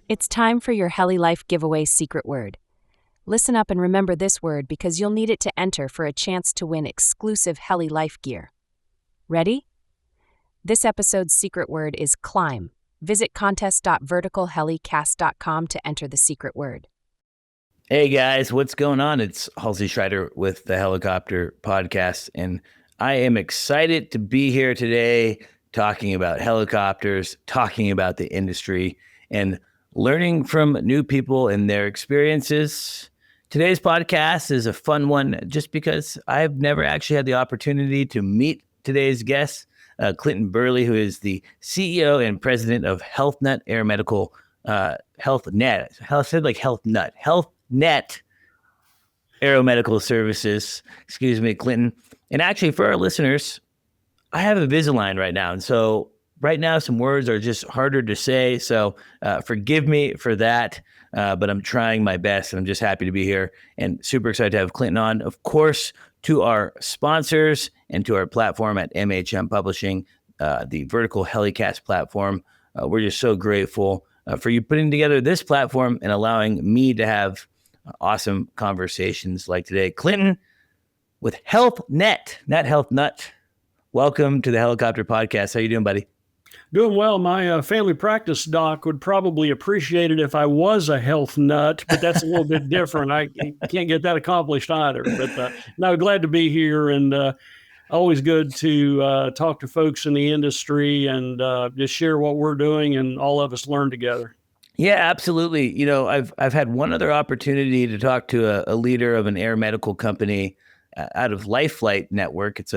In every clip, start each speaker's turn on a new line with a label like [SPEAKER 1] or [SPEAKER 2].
[SPEAKER 1] It's time for your Heli Life giveaway secret word. Listen up and remember this word because you'll need it to enter for a chance to win exclusive Heli Life gear. Ready? This episode's secret word is climb. Visit contest.verticalhelicast.com to enter the secret word.
[SPEAKER 2] Hey guys, what's going on? It's Halsey Schider with the Helicopter Podcast, and I am excited to be here today talking about helicopters, talking about the industry, and learning from new people and their experiences. Today's podcast is a fun one just because I've never actually had the opportunity to meet today's guest, Clinton Burley, who is the CEO and president of HealthNet Aeromedical, HealthNet. I said like HealthNet. HealthNet Aeromedical Services. Excuse me, Clinton. And actually, for our listeners, I have a Invisalign right now, and so right now, some words are just harder to say, so forgive me for that, but I'm trying my best, and I'm just happy to be here and super excited to have Clinton on. Of course, to our sponsors and to our platform at MHM Publishing, the Vertical HeliCASTS platform, we're just so grateful for you putting together this platform and allowing me to have awesome conversations like today. Clinton with HealthNet, not HealthNut. Welcome to the Helicopter Podcast. How you doing, buddy?
[SPEAKER 3] Doing well. My family practice doc would probably appreciate it if I was a health nut, but that's a little bit different. I can't get that accomplished either. But no, glad to be here, and always good to talk to folks in the industry and just share what we're doing, and all of us learn together.
[SPEAKER 2] Yeah, absolutely. You know, I've had one other opportunity to talk to a leader of an aeromedical company out of Life Flight Network. It's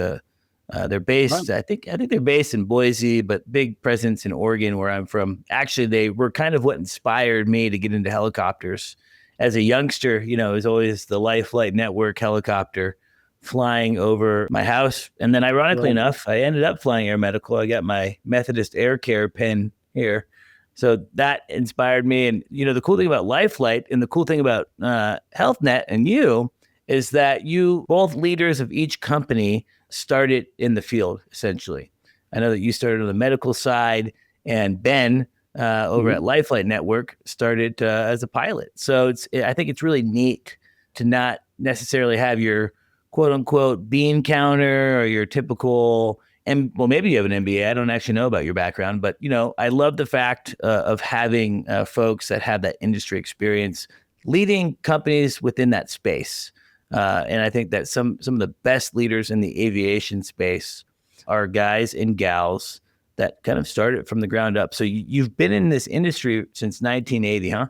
[SPEAKER 2] they're based, I think they're based in Boise, but big presence in Oregon, where I'm from. Actually, they were kind of what inspired me to get into helicopters. As a youngster, you know, it was always the Life Flight Network helicopter flying over my house. And then ironically enough, I ended up flying Aeromedical. I got my Methodist Air Care pin here. So that inspired me. And, you know, the cool thing about Life Flight and the cool thing about HealthNet and you is that you, both leaders of each company, started in the field, essentially. I know that you started on the medical side, and Ben over at Life Flight Network started as a pilot. So I think it's really neat to not necessarily have your quote unquote bean counter or your typical, and well, maybe you have an MBA. I don't actually know about your background, but you know, I love the fact of having folks that have that industry experience leading companies within that space. And I think that some of the best leaders in the aviation space are guys and gals that kind of started from the ground up. So you've been in this industry since 1980, huh?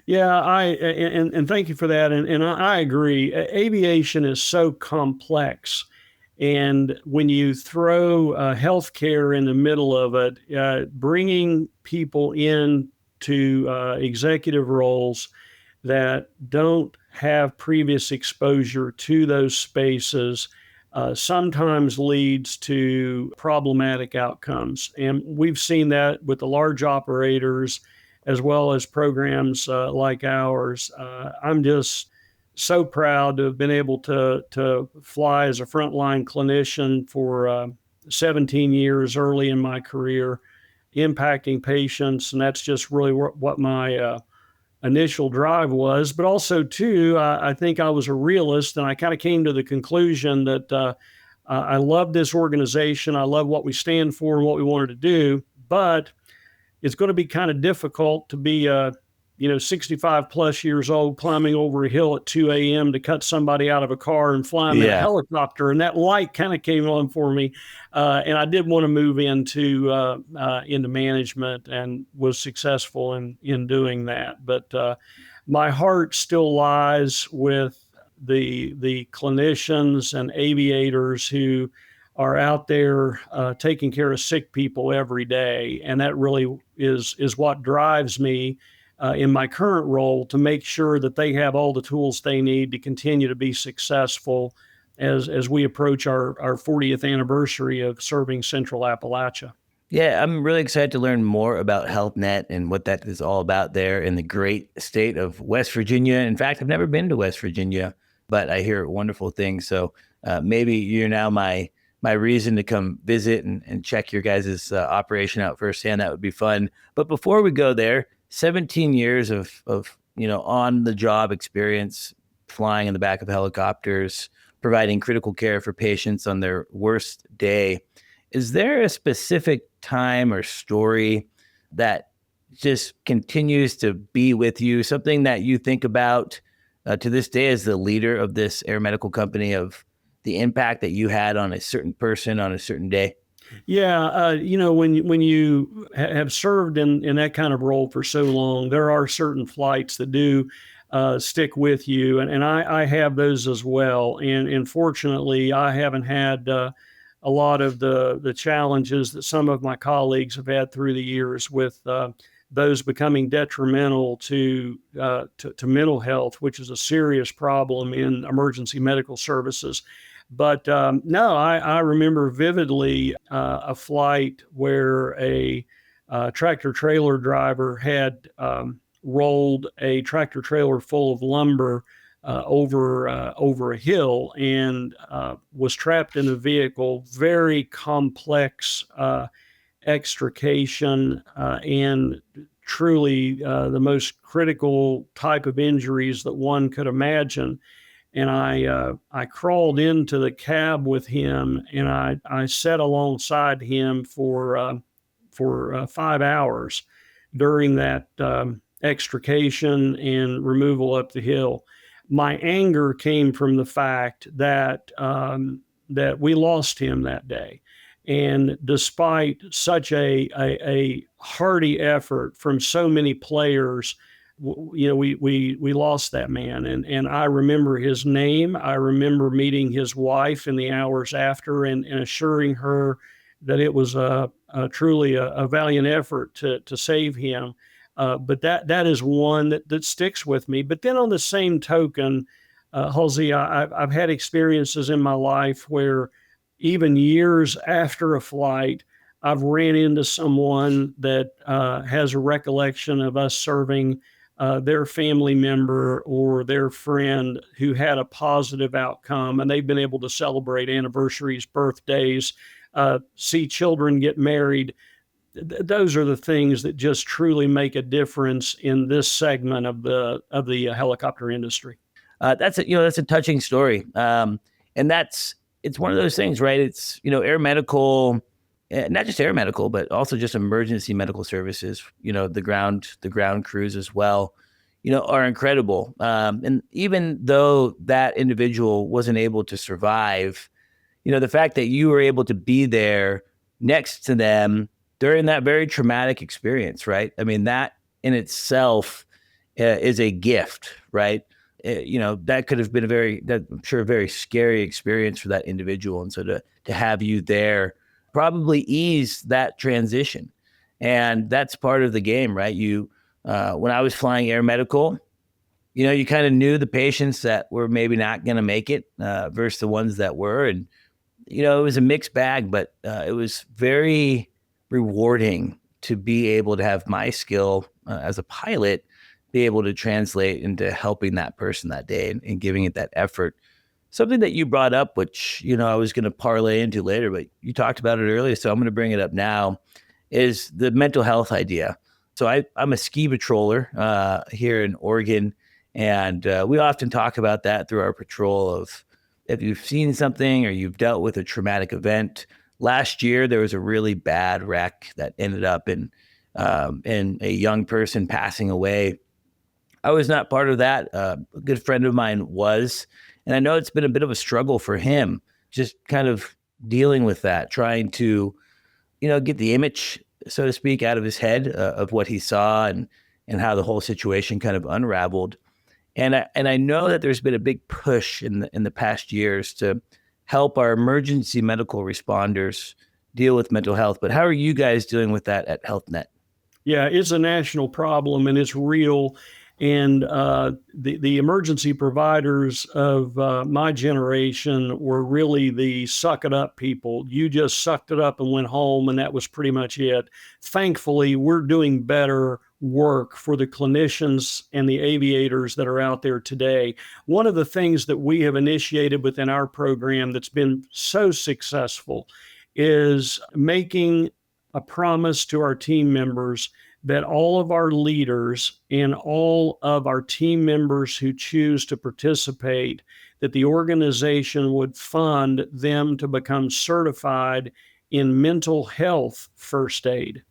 [SPEAKER 3] Yeah, and thank you for that. And I agree. Aviation is so complex. And when you throw healthcare in the middle of it, bringing people in to executive roles that don't have previous exposure to those spaces sometimes leads to problematic outcomes. And we've seen that with the large operators as well as programs like ours. I'm just so proud to have been able to fly as a frontline clinician for 17 years early in my career, impacting patients. And that's just really what my initial drive was. But also, too, I think I was a realist, and I kind of came to the conclusion that I love this organization. I love what we stand for and what we wanted to do, but it's going to be kind of difficult to be 65 plus years old, climbing over a hill at 2 a.m. to cut somebody out of a car and fly them in a helicopter. And that light kind of came on for me. And I did want to move into management, and was successful in doing that. But my heart still lies with the clinicians and aviators who are out there taking care of sick people every day. And that really is what drives me in my current role, to make sure that they have all the tools they need to continue to be successful as we approach our 40th anniversary of serving Central Appalachia.
[SPEAKER 2] Yeah, I'm really excited to learn more about HealthNet and what that is all about there in the great state of West Virginia. In fact, I've never been to West Virginia, but I hear wonderful things. So maybe you're now my reason to come visit and check your guys' operation out firsthand. That would be fun. But before we go there, 17 years of on the job experience, flying in the back of helicopters, providing critical care for patients on their worst day. Is there a specific time or story that just continues to be with you, something that you think about to this day as the leader of this aeromedical company, of the impact that you had on a certain person on a certain day?
[SPEAKER 3] Yeah, when you have served in that kind of role for so long, there are certain flights that do stick with you, and I have those as well. And fortunately, I haven't had a lot of the challenges that some of my colleagues have had through the years, with those becoming detrimental to mental health, which is a serious problem in emergency medical services. But no, I remember vividly a flight where a tractor trailer driver had rolled a tractor trailer full of lumber over a hill, and was trapped in the vehicle. Very complex extrication, and truly the most critical type of injuries that one could imagine. And I crawled into the cab with him, and I sat alongside him for 5 hours during that extrication and removal up the hill. My anger came from the fact that that we lost him that day, and despite such a hearty effort from so many players, we lost that man. And I remember his name. I remember meeting his wife in the hours after, and assuring her that it was truly a valiant effort to save him. But that is one that sticks with me. But then on the same token, Halsey, I've had experiences in my life where even years after a flight, I've ran into someone that has a recollection of us serving their family member or their friend who had a positive outcome, and they've been able to celebrate anniversaries, birthdays, see children get married. Those are the things that just truly make a difference in this segment of the helicopter industry.
[SPEAKER 2] That's a touching story, and it's one of those things, right? It's aeromedical. Not just aeromedical, but also just emergency medical services, the ground crews as well, are incredible. And even though that individual wasn't able to survive, the fact that you were able to be there next to them during that very traumatic experience, right? I mean, that in itself is a gift, right? That could have been I'm sure a very scary experience for that individual. And so to have you there probably ease that transition. And that's part of the game, right? When I was flying Aeromedical, you kind of knew the patients that were maybe not going to make it versus the ones that were. And, it was a mixed bag, but it was very rewarding to be able to have my skill as a pilot be able to translate into helping that person that day and giving it that effort. Something that you brought up, which, I was going to parlay into later, but you talked about it earlier, so I'm going to bring it up now, is the mental health idea. So I'm a ski patroller here in Oregon, and we often talk about that through our patrol of if you've seen something or you've dealt with a traumatic event. Last year, there was a really bad wreck that ended up in a young person passing away. I was not part of that. A good friend of mine was. And I know it's been a bit of a struggle for him, just kind of dealing with that, trying to, get the image, so to speak, out of his head of what he saw and how the whole situation kind of unraveled. And I know that there's been a big push in the past years to help our emergency medical responders deal with mental health. But how are you guys dealing with that at HealthNet?
[SPEAKER 3] Yeah, it's a national problem and it's real. And the emergency providers of my generation were really the suck it up people. You just sucked it up and went home, and that was pretty much it. Thankfully, we're doing better work for the clinicians and the aviators that are out there today. One of the things that we have initiated within our program that's been so successful is making a promise to our team members that all of our leaders and all of our team members who choose to participate, that the organization would fund them to become certified in mental health first aid.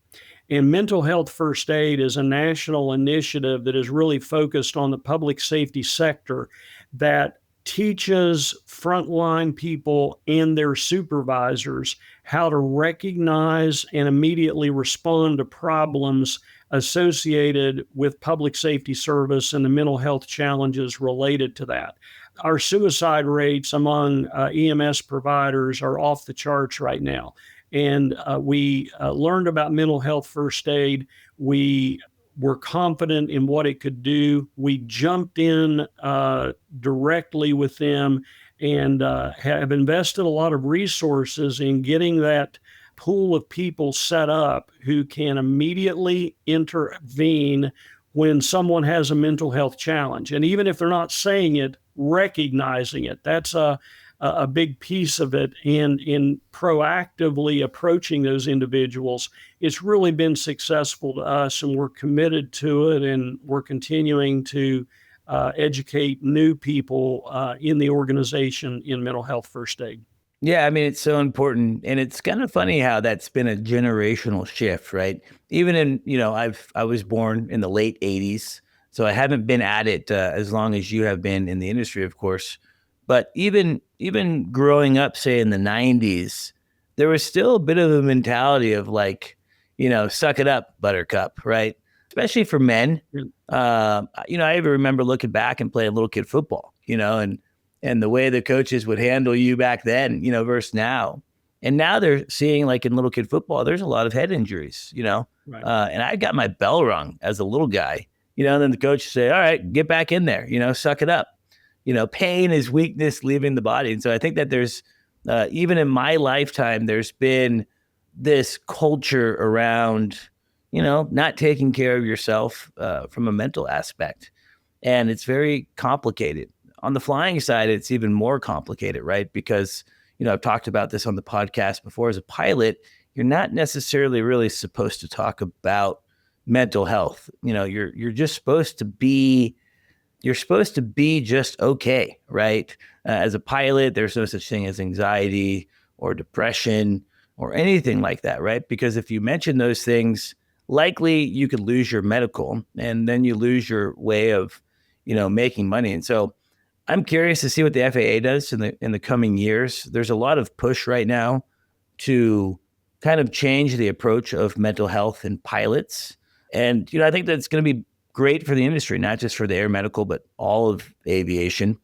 [SPEAKER 3] And mental health first aid is a national initiative that is really focused on the public safety sector that teaches frontline people and their supervisors how to recognize and immediately respond to problems associated with public safety service and the mental health challenges related to that. Our suicide rates among EMS providers are off the charts right now. And we learned about mental health first aid. We were confident in what it could do. We jumped in directly with them and have invested a lot of resources in getting that pool of people set up who can immediately intervene when someone has a mental health challenge. And even if they're not saying it, recognizing it. That's a big piece of it. And in proactively approaching those individuals, it's really been successful to us, and we're committed to it, and we're continuing to educate new people in the organization in mental health first aid.
[SPEAKER 2] Yeah, I mean, it's so important. And it's kind of funny how that's been a generational shift, right? Even in, I was born in the late 80s, so I haven't been at it as long as you have been in the industry, of course. But even growing up, say, in the 90s, there was still a bit of a mentality of like, suck it up, buttercup, right? Especially for men. I even remember looking back and playing little kid football, and the way the coaches would handle you back then, versus now. And now they're seeing, like in little kid football, there's a lot of head injuries, Right. And I got my bell rung as a little guy, and then the coach would say, all right, get back in there, suck it up. Pain is weakness leaving the body. And so I think that there's, even in my lifetime, there's been this culture around, not taking care of yourself from a mental aspect. And it's very complicated. On the flying side, it's even more complicated, right? Because, I've talked about this on the podcast before. As a pilot, you're not necessarily really supposed to talk about mental health. You're just supposed to be, just okay, right? As a pilot, there's no such thing as anxiety or depression or anything like that, right? Because if you mention those things, likely you could lose your medical, and then you lose your way of, making money. And so I'm curious to see what the FAA does in the coming years. There's a lot of push right now to kind of change the approach of mental health in pilots. And, I think that's going to be great for the industry, not just for the aeromedical, but all of aviation.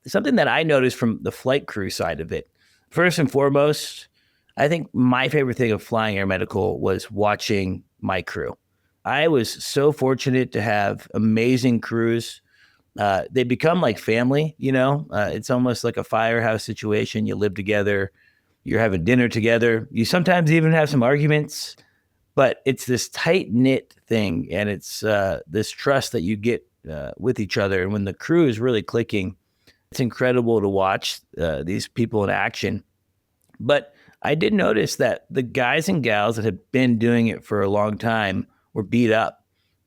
[SPEAKER 2] Something that I noticed from the flight crew side of it, first and foremost, I think my favorite thing of flying aeromedical was watching my crew. I was so fortunate to have amazing crews. They become like family, it's almost like a firehouse situation. You live together, you're having dinner together. You sometimes even have some arguments, but it's this tight knit thing. And it's this trust that you get with each other. And when the crew is really clicking, it's incredible to watch these people in action. But I did notice that the guys and gals that have been doing it for a long time were beat up.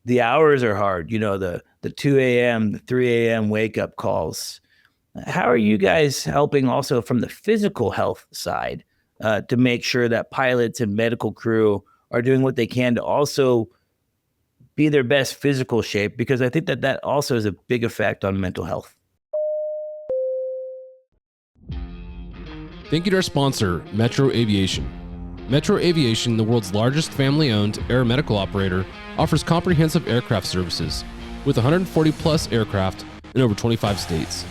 [SPEAKER 2] The hours are hard, the 2 a.m., the 3 a.m. wake up calls. How are you guys helping also from the physical health side to make sure that pilots and medical crew are doing what they can to also be their best physical shape? Because I think that also has a big effect on mental health.
[SPEAKER 4] Thank you to our sponsor, Metro Aviation. Metro Aviation, the world's largest family-owned aeromedical operator, offers comprehensive aircraft services with 140 plus aircraft in over 25 states.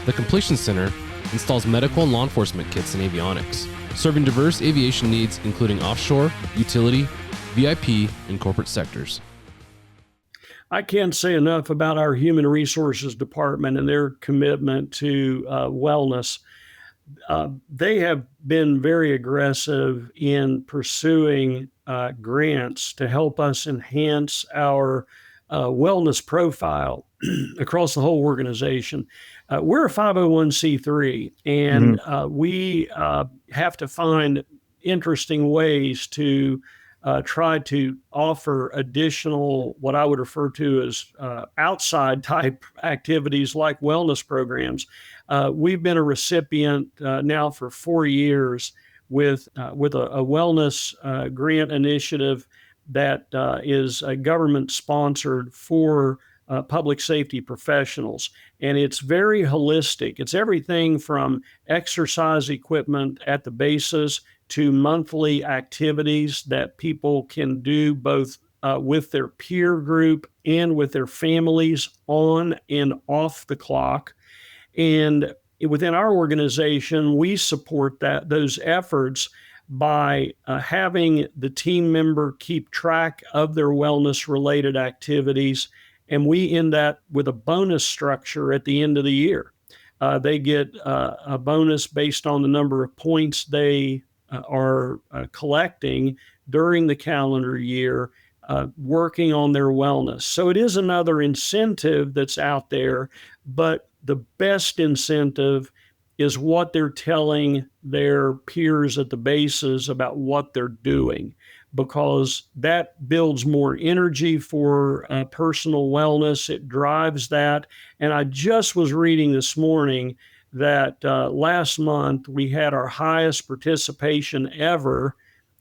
[SPEAKER 4] The Completion Center, installs medical and law enforcement kits and avionics, serving diverse aviation needs including offshore, utility, VIP, and corporate sectors.
[SPEAKER 3] I can't say enough about our human resources department and their commitment to wellness. They have been very aggressive in pursuing grants to help us enhance our wellness profile across the whole organization. We're a 501c3, and we have to find interesting ways to try to offer additional, what I would refer to as outside type activities like wellness programs. We've been a recipient now for 4 years with a wellness grant initiative that is government sponsored for public safety professionals. And it's very holistic. It's everything from exercise equipment at the bases to monthly activities that people can do both with their peer group and with their families on and off the clock. And within our organization, we support those efforts by having the team member keep track of their wellness-related activities, and we end that with a bonus structure at the end of the year. They get a bonus based on the number of points they are collecting during the calendar year, working on their wellness. So it is another incentive that's out there, but the best incentive is what they're telling their peers at the bases about what they're doing, because that builds more energy for personal wellness. It drives that. And I just was reading this morning that last month we had our highest participation ever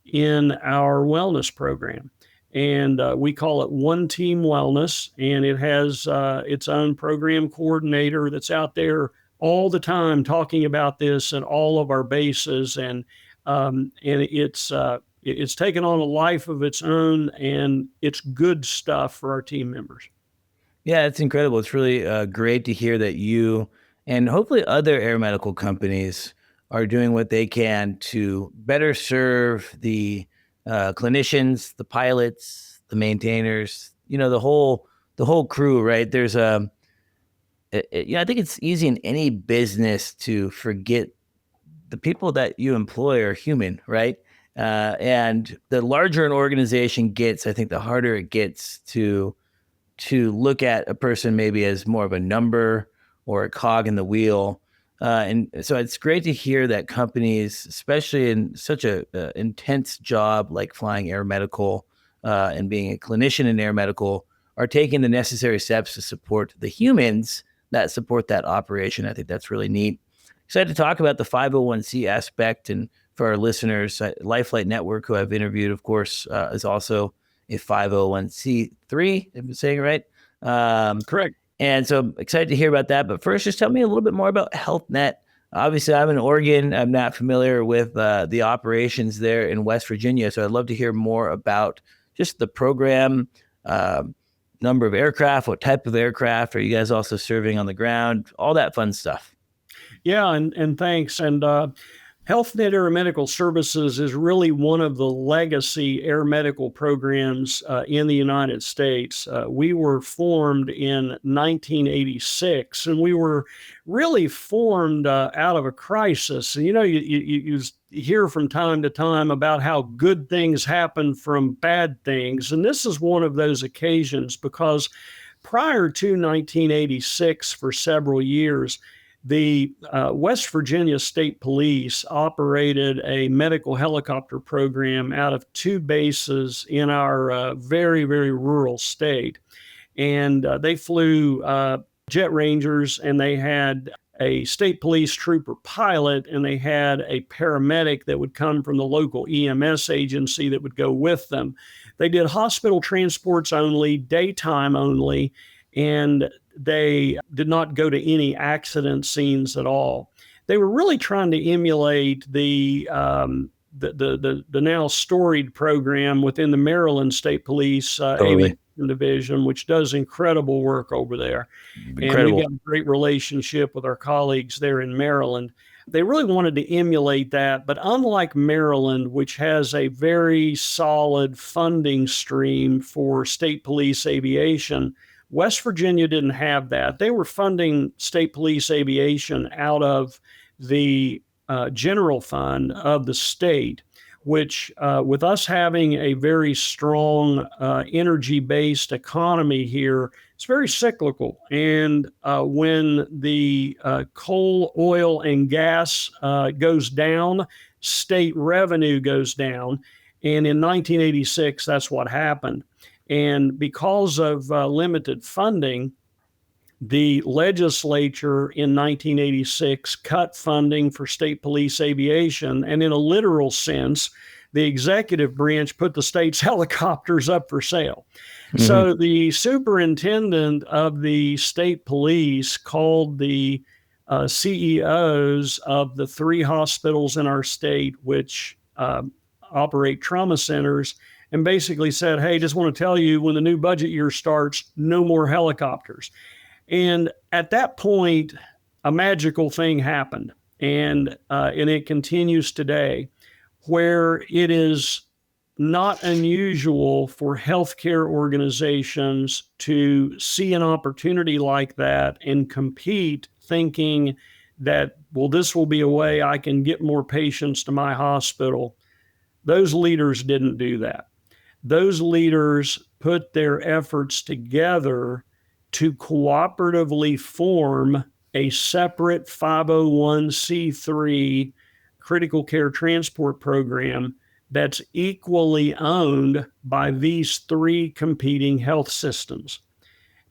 [SPEAKER 3] in our wellness program. And we call it One Team Wellness, and it has its own program coordinator that's out there all the time talking about this at all of our bases. And it's taken on a life of its own, and it's good stuff for our team members.
[SPEAKER 2] Yeah, it's incredible. It's really great to hear that you and hopefully other aeromedical companies are doing what they can to better serve the clinicians, the pilots, the maintainers, the whole crew, right? There's I think it's easy in any business to forget the people that you employ are human, right? And the larger an organization gets, I think the harder it gets to look at a person maybe as more of a number or a cog in the wheel. And so it's great to hear that companies, especially in such a intense job like flying aeromedical and being a clinician in aeromedical, are taking the necessary steps to support the humans that support that operation. I think that's really neat. Excited to talk about the 501c aspect. And for our listeners, Lifelight Network, who I've interviewed, of course, is also a 501c3, if I'm saying it right.
[SPEAKER 3] Correct.
[SPEAKER 2] And so I'm excited to hear about that. But first, just tell me a little bit more about HealthNet. Obviously, I'm in Oregon. I'm not familiar with the operations there in West Virginia. So I'd love to hear more about just the program, number of aircraft, what type of aircraft are you guys also serving on the ground, all that fun stuff.
[SPEAKER 3] Yeah, and thanks. And HealthNet Aeromedical Services is really one of the legacy aeromedical programs in the United States. We were formed in 1986, and we were really formed out of a crisis. And, you hear from time to time about how good things happen from bad things. And this is one of those occasions, because prior to 1986, for several years, the West Virginia State Police operated a medical helicopter program out of 2 bases in our very, very rural state. And they flew jet rangers, and they had a state police trooper pilot, and they had a paramedic that would come from the local EMS agency that would go with them. They did hospital transports only, daytime only, and they did not go to any accident scenes at all. They were really trying to emulate the now storied program within the Maryland State Police,
[SPEAKER 2] Totally.
[SPEAKER 3] American division, which does incredible work over there.
[SPEAKER 2] Incredible.
[SPEAKER 3] And we've got a great relationship with our colleagues there in Maryland. They really wanted to emulate that, but unlike Maryland, which has a very solid funding stream for state police aviation, West Virginia didn't have that. They were funding state police aviation out of the general fund of the state, which with us having a very strong energy-based economy here, it's very cyclical. And when the coal, oil, and gas goes down, state revenue goes down. And in 1986, that's what happened. And because of limited funding, the legislature in 1986 cut funding for state police aviation. And in a literal sense, the executive branch put the state's helicopters up for sale. Mm-hmm. So the superintendent of the state police called the CEOs of the 3 hospitals in our state, which operate trauma centers, and basically said, hey, just want to tell you, when the new budget year starts, no more helicopters. And at that point, a magical thing happened, and it continues today, where it is not unusual for healthcare organizations to see an opportunity like that and compete, thinking that, well, this will be a way I can get more patients to my hospital. Those leaders didn't do that. Those leaders put their efforts together to cooperatively form a separate 501c3 critical care transport program that's equally owned by these 3 competing health systems.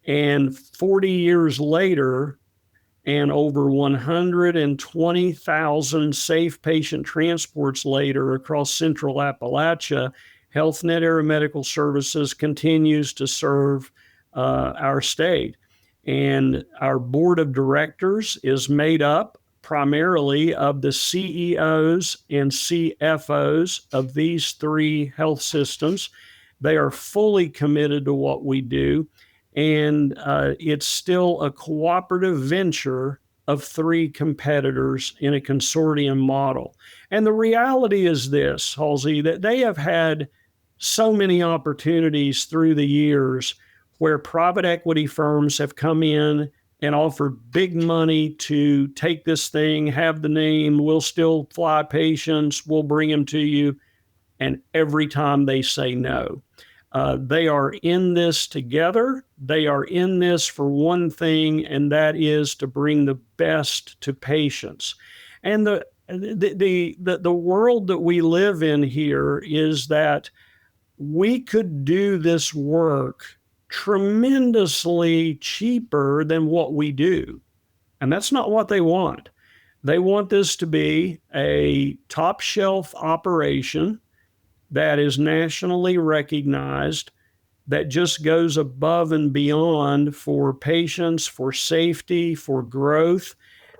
[SPEAKER 3] And 40 years later, and over 120,000 safe patient transports later across central Appalachia, HealthNet Aeromedical Services continues to serve our state. And our board of directors is made up primarily of the CEOs and CFOs of these 3 health systems. They are fully committed to what we do. And it's still a cooperative venture of 3 competitors in a consortium model. And the reality is this, Halsey, that they have had so many opportunities through the years where private equity firms have come in and offered big money to take this thing, have the name, we'll still fly patients, we'll bring them to you. And every time they say no. They are in this together. They are in this for one thing, and that is to bring the best to patients. And the world that we live in here is that we could do this work tremendously cheaper than what we do. And that's not what they want. They want this to be a top shelf operation that is nationally recognized, that just goes above and beyond for patients, for safety, for growth.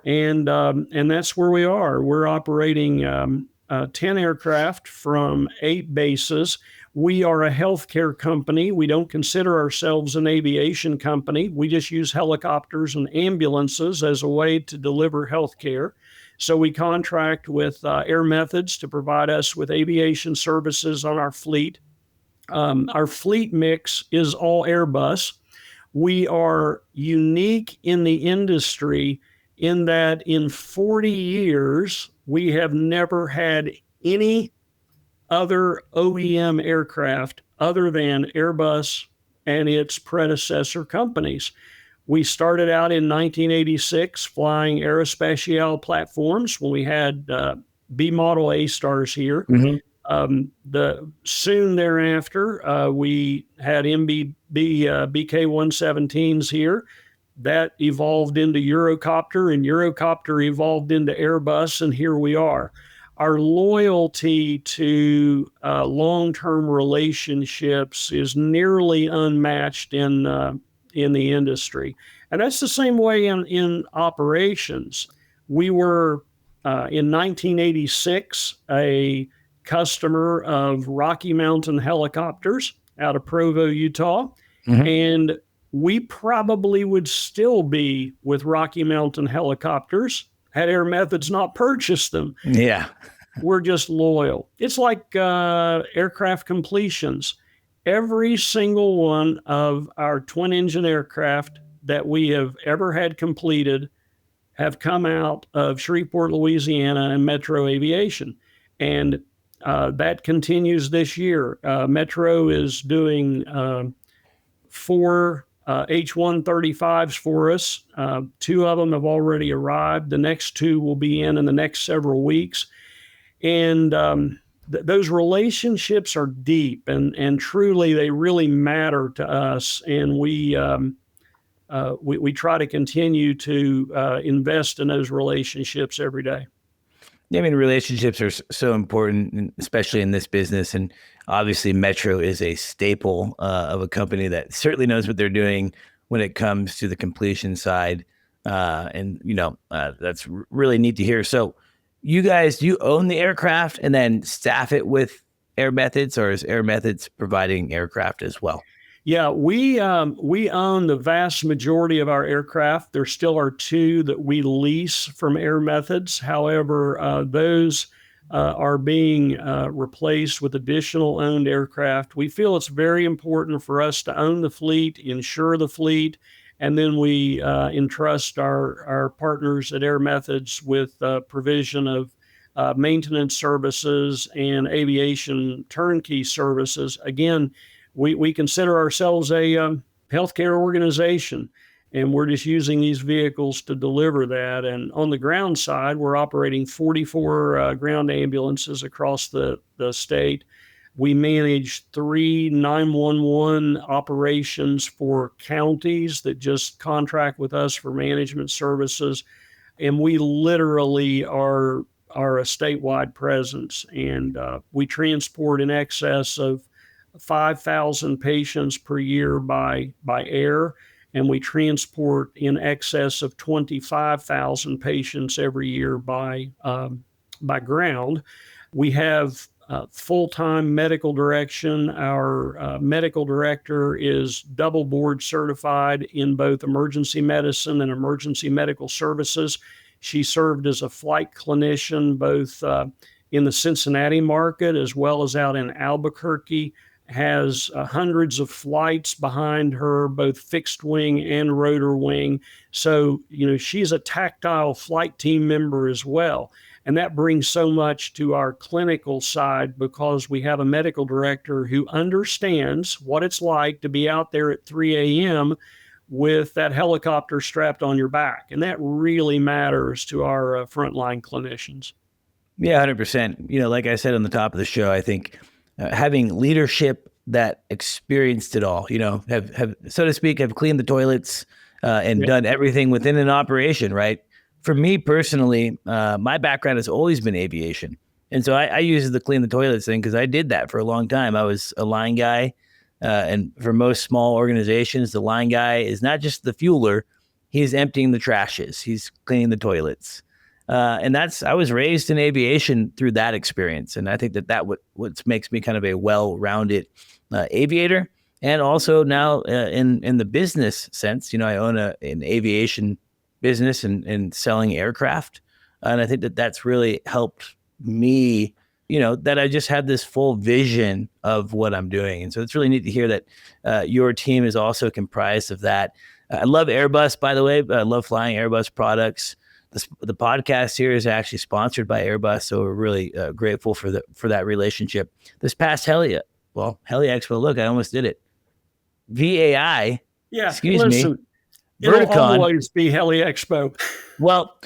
[SPEAKER 3] And that's where we are. We're operating 10 aircraft from 8 bases. We are a healthcare company. We don't consider ourselves an aviation company. We just use helicopters and ambulances as a way to deliver healthcare. So we contract with Air Methods to provide us with aviation services on our fleet. Our fleet mix is all Airbus. We are unique in the industry in that in 40 years, we have never had any other OEM aircraft other than Airbus and its predecessor companies. We started out in 1986 flying Aerospatiale platforms when we had B Model A-Stars here. Mm-hmm. Soon thereafter, we had BK-117s here. That evolved into Eurocopter, and Eurocopter evolved into Airbus, and here we are. Our loyalty to long-term relationships is nearly unmatched in the industry. And that's the same way in operations. We were, in 1986, a customer of Rocky Mountain Helicopters out of Provo, Utah. And we probably would still be with Rocky Mountain helicopters had Air Methods not purchased them.
[SPEAKER 2] Yeah.
[SPEAKER 3] We're just loyal. It's like aircraft completions. Every single one of our twin engine aircraft that we have ever had completed have come out of Shreveport, Louisiana and Metro Aviation. And that continues this year. Metro is doing 4 H-135s for us. 2 of them have already arrived. The next 2 will be in the next several weeks. And those relationships are deep and truly they really matter to us. And we try to continue to invest in those relationships every day.
[SPEAKER 2] Yeah, I mean, relationships are so important, especially in this business. And obviously, Metro is a staple of a company that certainly knows what they're doing when it comes to the completion side. That's really neat to hear. So you guys, do you own the aircraft and then staff it with Air Methods, or is Air Methods providing aircraft as well?
[SPEAKER 3] Yeah, we own the vast majority of our aircraft. There still are 2 that we lease from Air Methods. However, those are being replaced with additional owned aircraft. We feel it's very important for us to own the fleet, insure the fleet, and then we entrust our partners at Air Methods with provision of maintenance services and aviation turnkey services. Again, we consider ourselves a healthcare organization, and we're just using these vehicles to deliver that. And on the ground side, we're operating 44 ground ambulances across the state. We manage 3 911 operations for counties that just contract with us for management services. And we literally are a statewide presence, and we transport in excess of 5,000 patients per year by air, and we transport in excess of 25,000 patients every year by ground. We have full-time medical direction. Our medical director is double board certified in both emergency medicine and emergency medical services. She served as a flight clinician both in the Cincinnati market as well as out in Albuquerque, has hundreds of flights behind her, both fixed wing and rotor wing. So, she's a tactile flight team member as well. And that brings so much to our clinical side because we have a medical director who understands what it's like to be out there at 3 a.m. with that helicopter strapped on your back. And that really matters to our frontline clinicians.
[SPEAKER 2] Yeah, 100%. Like I said on the top of the show, I think having leadership that experienced it all, have so to speak, have cleaned the toilets and done everything within an operation, right? For me personally, my background has always been aviation. And so I use the clean the toilets thing because I did that for a long time. I was a line guy. And for most small organizations, the line guy is not just the fueler, he's emptying the trashes, he's cleaning the toilets. And I was raised in aviation through that experience. And I think that what makes me kind of a well-rounded aviator. And also now in the business sense, I own an aviation business and selling aircraft. And I think that's really helped me, that I just have this full vision of what I'm doing. And so it's really neat to hear that your team is also comprised of that. I love Airbus, by the way. I love flying Airbus products. The podcast here is actually sponsored by Airbus, so we're really grateful for that relationship. This past Heli Expo, look, I almost did it. VAI, excuse me.
[SPEAKER 3] It'll always be Heli Expo.
[SPEAKER 2] Well,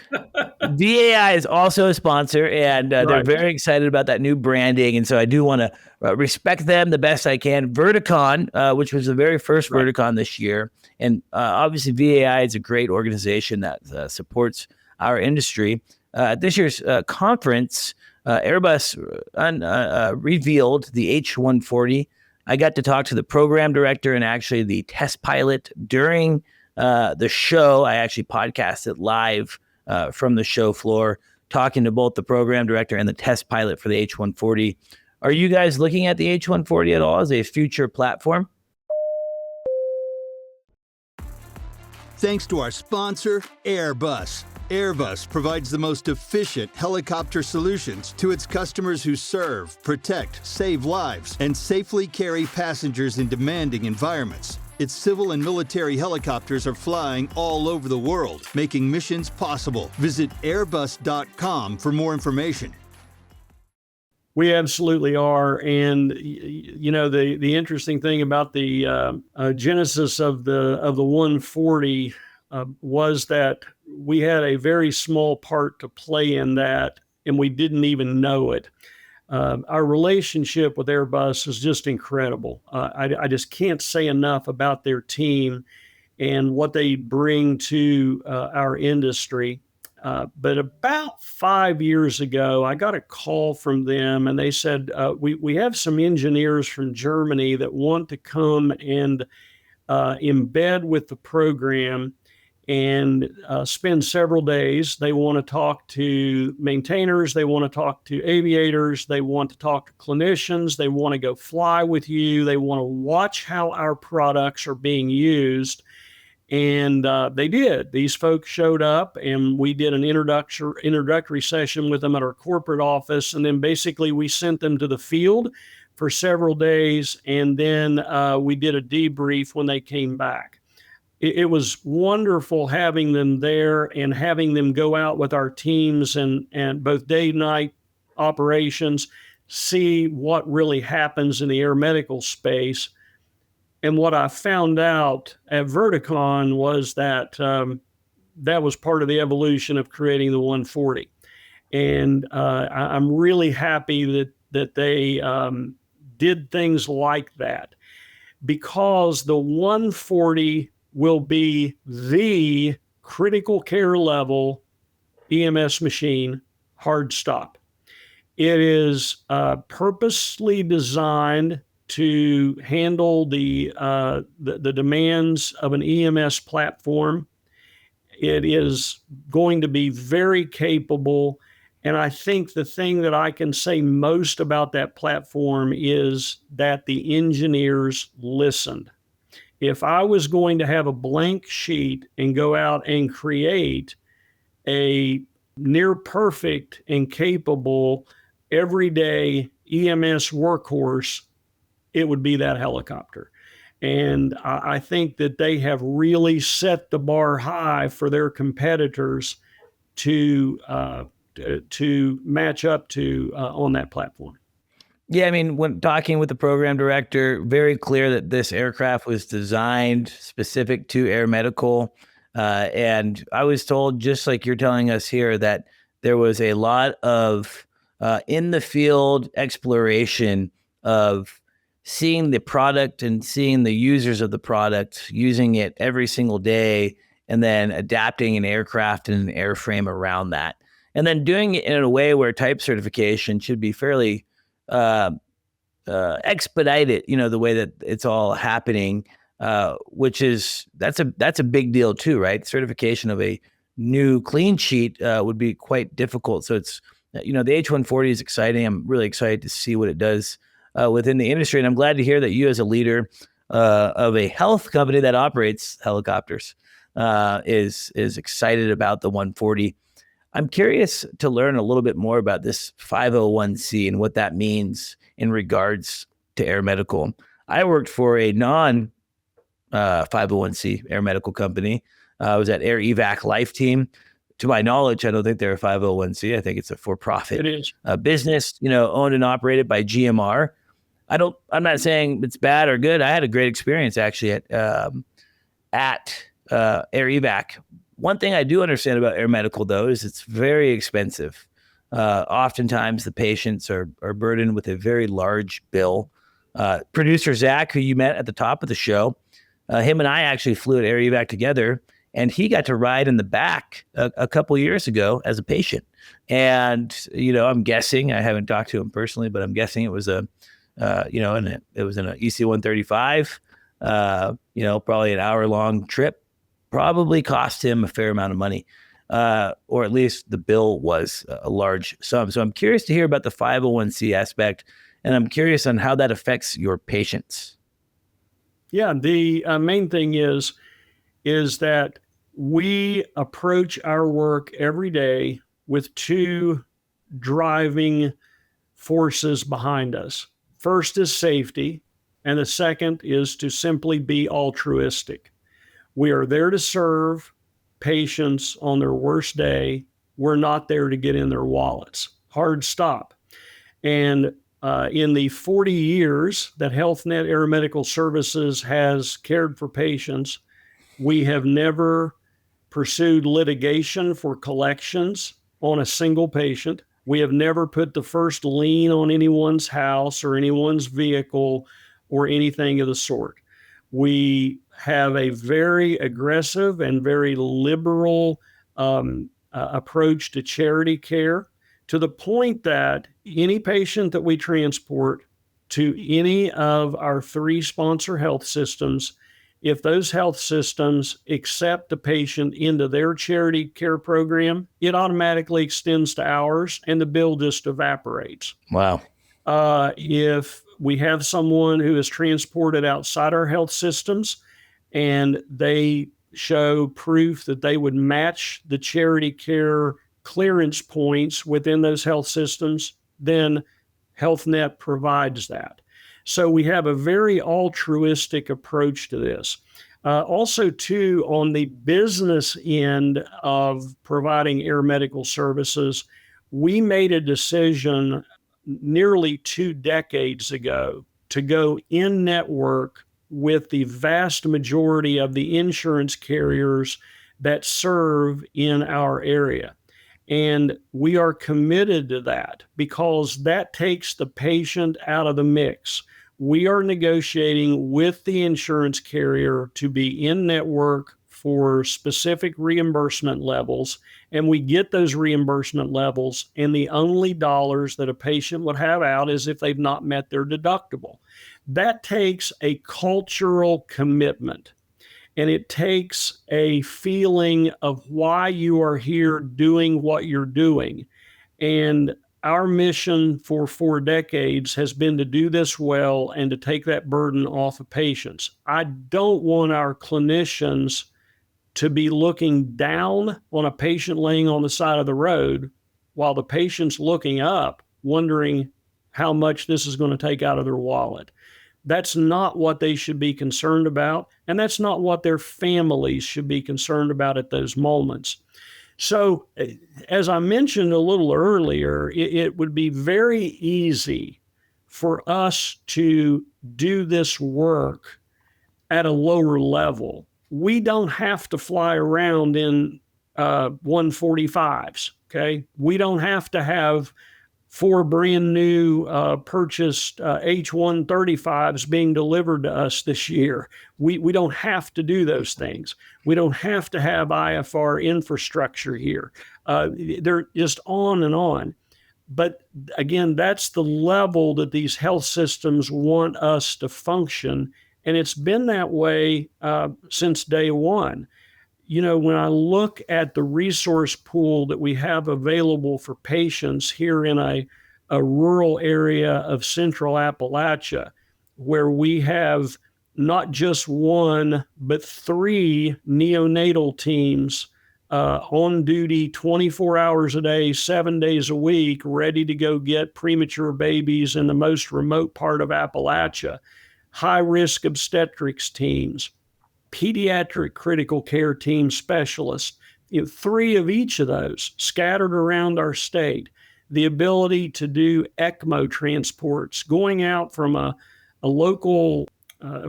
[SPEAKER 2] VAI is also a sponsor, and they're very excited about that new branding, and so I do want to respect them the best I can. Verticon, which was the very first Verticon this year, and obviously VAI is a great organization that supports our industry. At this year's conference, Airbus revealed the H-140. I got to talk to the program director and actually the test pilot during the show. I actually podcasted live from the show floor, talking to both the program director and the test pilot for the H-140. Are you guys looking at the H-140 at all as a future platform?
[SPEAKER 5] Thanks to our sponsor, Airbus. Airbus provides the most efficient helicopter solutions to its customers who serve, protect, save lives, and safely carry passengers in demanding environments. Its civil and military helicopters are flying all over the world, making missions possible. Visit airbus.com for more information.
[SPEAKER 3] We absolutely are. And, you know, the interesting thing about the genesis of the 140 was that we had a very small part to play in that, and we didn't even know it. Our relationship with Airbus is just incredible. I just can't say enough about their team and what they bring to our industry. But about 5 years ago, I got a call from them, and they said, we have some engineers from Germany that want to come and embed with the program and spend several days. They want to talk to maintainers. They want to talk to aviators. They want to talk to clinicians. They want to go fly with you. They want to watch how our products are being used. And they did. These folks showed up, and we did an introductory session with them at our corporate office. And then basically we sent them to the field for several days. And then we did a debrief when they came back. It was wonderful having them there and having them go out with our teams and both day and night operations, see what really happens in the aeromedical space. And what I found out at Verticon was that that was part of the evolution of creating the 140. And I'm really happy that they did things like that, because the 140 will be the critical care level EMS machine hard stop. It is purposely designed to handle the demands of an EMS platform. It is going to be very capable. And I think the thing that I can say most about that platform is that the engineers listened. If I was going to have a blank sheet and go out and create a near perfect and capable everyday EMS workhorse, it would be that helicopter. And I think that they have really set the bar high for their competitors to match up to on that platform.
[SPEAKER 2] Yeah, I mean, when talking with the program director, very clear that this aircraft was designed specific to Aeromedical. And I was told, just like you're telling us here, that there was a lot of in the field exploration of seeing the product and seeing the users of the product using it every single day, and then adapting an aircraft and an airframe around that. And then doing it in a way where type certification should be fairly expedited, you know, the way that it's all happening, which is, that's a big deal too, right? Certification of a new clean sheet would be quite difficult. So it's, you know, the H-140 is exciting. I'm really excited to see what it does within the industry. And I'm glad to hear that you, as a leader of a health company that operates helicopters, is excited about the 140. I'm curious to learn a little bit more about this 501c and what that means in regards to Aeromedical. I worked for a non 501c Aeromedical company. I was at Air Evac Life Team. To my knowledge, I don't think they're a 501c. I think it's a for-profit business, you know, owned and operated by GMR. I'm not saying it's bad or good. I had a great experience actually at Air Evac. One thing I do understand about Aeromedical, though, is it's very expensive. Oftentimes, the patients are burdened with a very large bill. Producer Zach, who you met at the top of the show, him and I actually flew at Air Evac together, and he got to ride in the back a couple years ago as a patient. And, you know, I'm guessing, I haven't talked to him personally, but I'm guessing it was it was in an EC-135, you know, probably an hour-long trip. Probably cost him a fair amount of money, or at least the bill was a large sum. So I'm curious to hear about the 501c aspect, and I'm curious on how that affects your patients.
[SPEAKER 3] Yeah, the main thing is that we approach our work every day with two driving forces behind us. First is safety, and the second is to simply be altruistic. We are there to serve patients on their worst day. We're not there to get in their wallets. Hard stop. And in the 40 years that HealthNet Aeromedical Services has cared for patients, we have never pursued litigation for collections on a single patient. We have never put the first lien on anyone's house or anyone's vehicle or anything of the sort. We have a very aggressive and very liberal approach to charity care, to the point that any patient that we transport to any of our 3 sponsor health systems, if those health systems accept the patient into their charity care program, it automatically extends to ours and the bill just evaporates.
[SPEAKER 2] Wow.
[SPEAKER 3] If we have someone who is transported outside our health systems and they show proof that they would match the charity care clearance points within those health systems, then HealthNet provides that. So we have a very altruistic approach to this. Also, too, on the business end of providing aeromedical services, we made a decision nearly 2 decades ago to go in network with the vast majority of the insurance carriers that serve in our area. And we are committed to that because that takes the patient out of the mix. We are negotiating with the insurance carrier to be in network for specific reimbursement levels, and we get those reimbursement levels, and the only dollars that a patient would have out is if they've not met their deductible. That takes a cultural commitment, and it takes a feeling of why you are here doing what you're doing. And our mission for 4 decades has been to do this well and to take that burden off of patients. I don't want our clinicians to be looking down on a patient laying on the side of the road while the patient's looking up, wondering how much this is going to take out of their wallet. That's not what they should be concerned about, and that's not what their families should be concerned about at those moments. So, as I mentioned a little earlier, it would be very easy for us to do this work at a lower level. We don't have to fly around in 145s, okay? We don't have to have 4 brand new purchased H-135s being delivered to us this year. We don't have to do those things. We don't have to have IFR infrastructure here. They're just on and on. But again, that's the level that these health systems want us to function. And it's been that way since day one. You know, when I look at the resource pool that we have available for patients here in a rural area of Central Appalachia, where we have not just 1, but 3 neonatal teams on duty 24 hours a day, 7 days a week, ready to go get premature babies in the most remote part of Appalachia, high-risk obstetrics teams, pediatric critical care team specialists, 3 of each of those scattered around our state, the ability to do ECMO transports, going out from a local,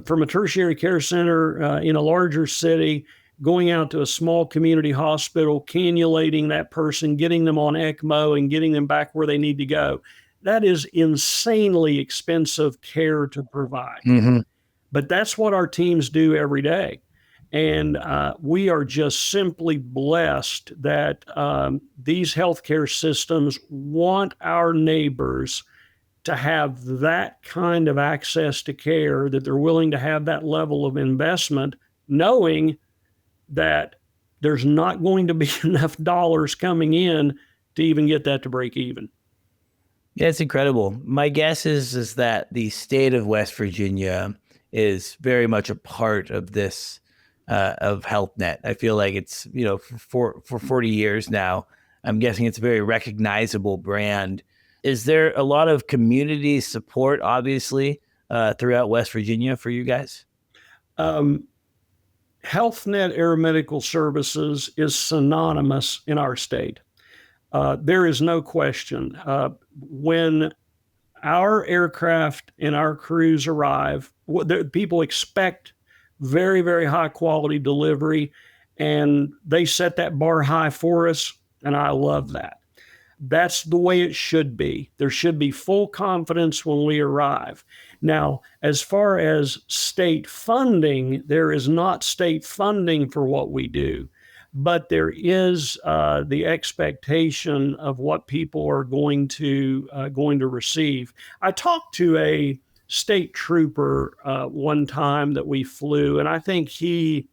[SPEAKER 3] from a tertiary care center in a larger city, going out to a small community hospital, cannulating that person, getting them on ECMO and getting them back where they need to go. That is insanely expensive care to provide. Mm-hmm. But that's what our teams do every day. And we are just simply blessed that these healthcare systems want our neighbors to have that kind of access to care, that they're willing to have that level of investment, knowing that there's not going to be enough dollars coming in to even get that to break even.
[SPEAKER 2] Yeah, it's incredible. My guess is that the state of West Virginia is very much a part of this of HealthNet. I feel like it's, for 40 years now, I'm guessing it's a very recognizable brand. Is there a lot of community support, obviously, throughout West Virginia for you guys?
[SPEAKER 3] HealthNet Aeromedical Services is synonymous in our state. There is no question. When our aircraft and our crews arrive, people expect very, very high quality delivery, and they set that bar high for us, and I love that. That's the way it should be. There should be full confidence when we arrive. Now, as far as state funding, there is not state funding for what we do, but there is the expectation of what people are going to receive. I talked to a state trooper one time that we flew, and I think he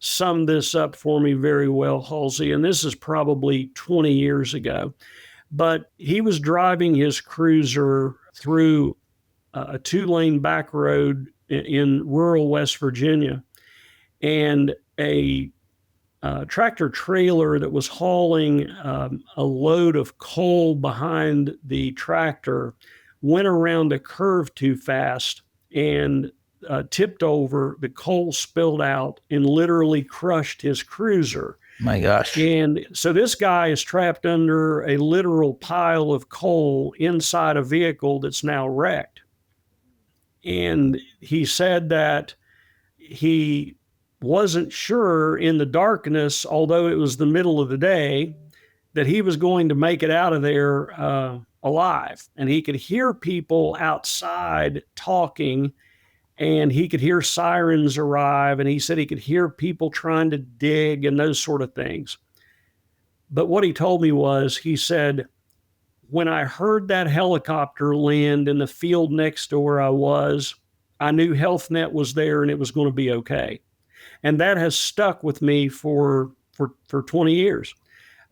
[SPEAKER 3] summed this up for me very well, Halsey, and this is probably 20 years ago. But he was driving his cruiser through a 2-lane back road in rural West Virginia, and a tractor trailer that was hauling a load of coal behind the tractor went around a curve too fast and tipped over. The coal spilled out and literally crushed his cruiser.
[SPEAKER 2] My gosh.
[SPEAKER 3] And so this guy is trapped under a literal pile of coal inside a vehicle that's now wrecked. And he said that he wasn't sure in the darkness, although it was the middle of the day, that he was going to make it out of there alive. And he could hear people outside talking, and he could hear sirens arrive, and he said he could hear people trying to dig and those sort of things. But what he told me was, he said, when I heard that helicopter land in the field next to where I was, I knew HealthNet was there and it was going to be okay. And that has stuck with me for 20 years,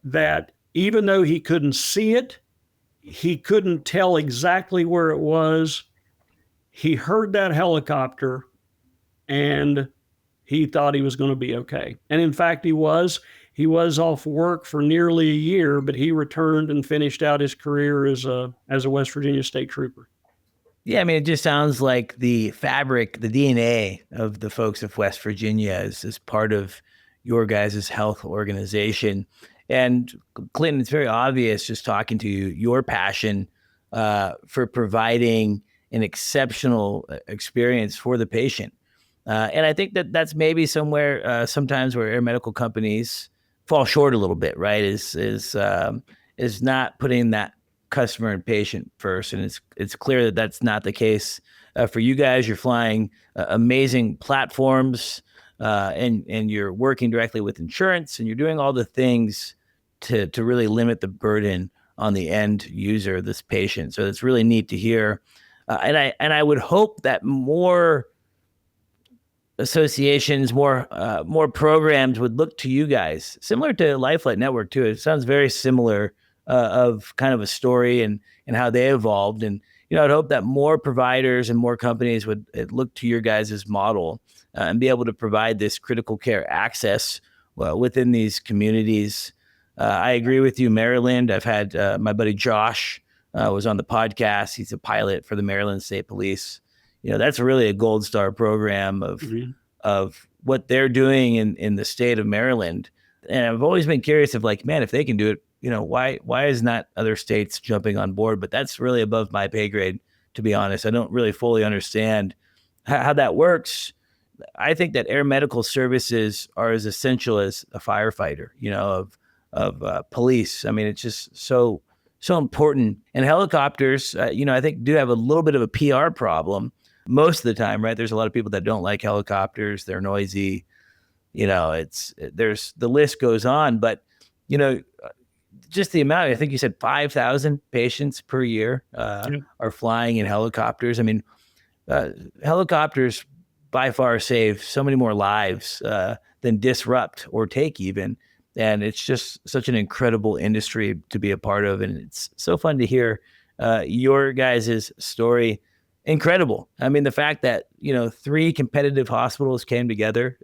[SPEAKER 3] that even though he couldn't see it, he couldn't tell exactly where it was, he heard that helicopter and he thought he was going to be okay. And in fact, he was off work for nearly a year, but he returned and finished out his career as a West Virginia state trooper.
[SPEAKER 2] Yeah, I mean, it just sounds like the fabric, the DNA of the folks of West Virginia is part of your guys' health organization. And Clinton, it's very obvious just talking to you, your passion for providing an exceptional experience for the patient. And I think that's maybe somewhere, sometimes where aeromedical companies fall short a little bit, right? Is not putting that customer and patient first. And it's clear that that's not the case for you guys. You're flying amazing platforms, and you're working directly with insurance, and you're doing all the things to really limit the burden on the end user, this patient. So it's really neat to hear. And I would hope that more associations, more programs would look to you guys, similar to LifeFlight Network too. It sounds very similar of kind of a story and how they evolved. And I'd hope that more providers and more companies would look to your guys' model and be able to provide this critical care access within these communities. I agree with you, Maryland. I've had my buddy Josh was on the podcast. He's a pilot for the Maryland State Police. That's really a gold star program of what they're doing in the state of Maryland. And I've always been curious of if they can do it, why is not other states jumping on board? But that's really above my pay grade, to be honest. I don't really fully understand how that works. I think that aeromedical services are as essential as a firefighter, of police. I mean, it's just so important. And helicopters, I think do have a little bit of a PR problem most of the time, right? There's a lot of people that don't like helicopters. They're noisy. The list goes on, but just the amount, I think you said 5,000 patients per year are flying in helicopters. I mean, helicopters by far save so many more lives than disrupt or take even. And it's just such an incredible industry to be a part of. And it's so fun to hear your guys' story. Incredible. I mean, the fact that, 3 competitive hospitals came together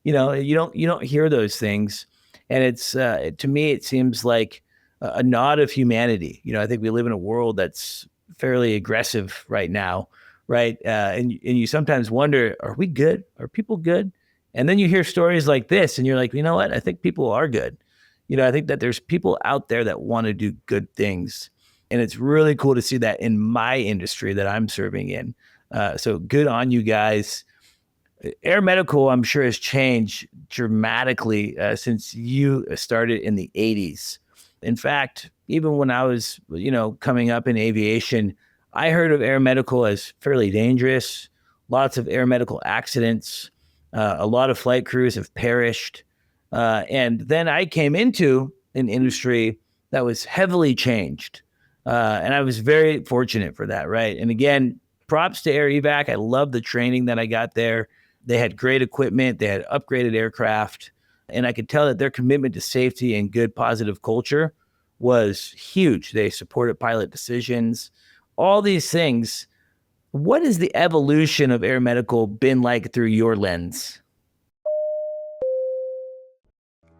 [SPEAKER 2] You don't hear those things. And it's, to me, it seems like a nod of humanity. I think we live in a world that's fairly aggressive right now, right? And you sometimes wonder, are we good? Are people good? And then you hear stories like this and you're like, you know what? I think people are good. I think that there's people out there that want to do good things. And it's really cool to see that in my industry that I'm serving in. So good on you guys. Aeromedical, I'm sure, has changed dramatically since you started in the 80s. In fact, even when I was, coming up in aviation, I heard of aeromedical as fairly dangerous, lots of aeromedical accidents, a lot of flight crews have perished. And then I came into an industry that was heavily changed. And I was very fortunate for that, right? And again, props to Air Evac. I love the training that I got there. They had great equipment. They had upgraded aircraft. And I could tell that their commitment to safety and good, positive culture was huge. They supported pilot decisions, all these things. What has the evolution of aeromedical been like through your lens?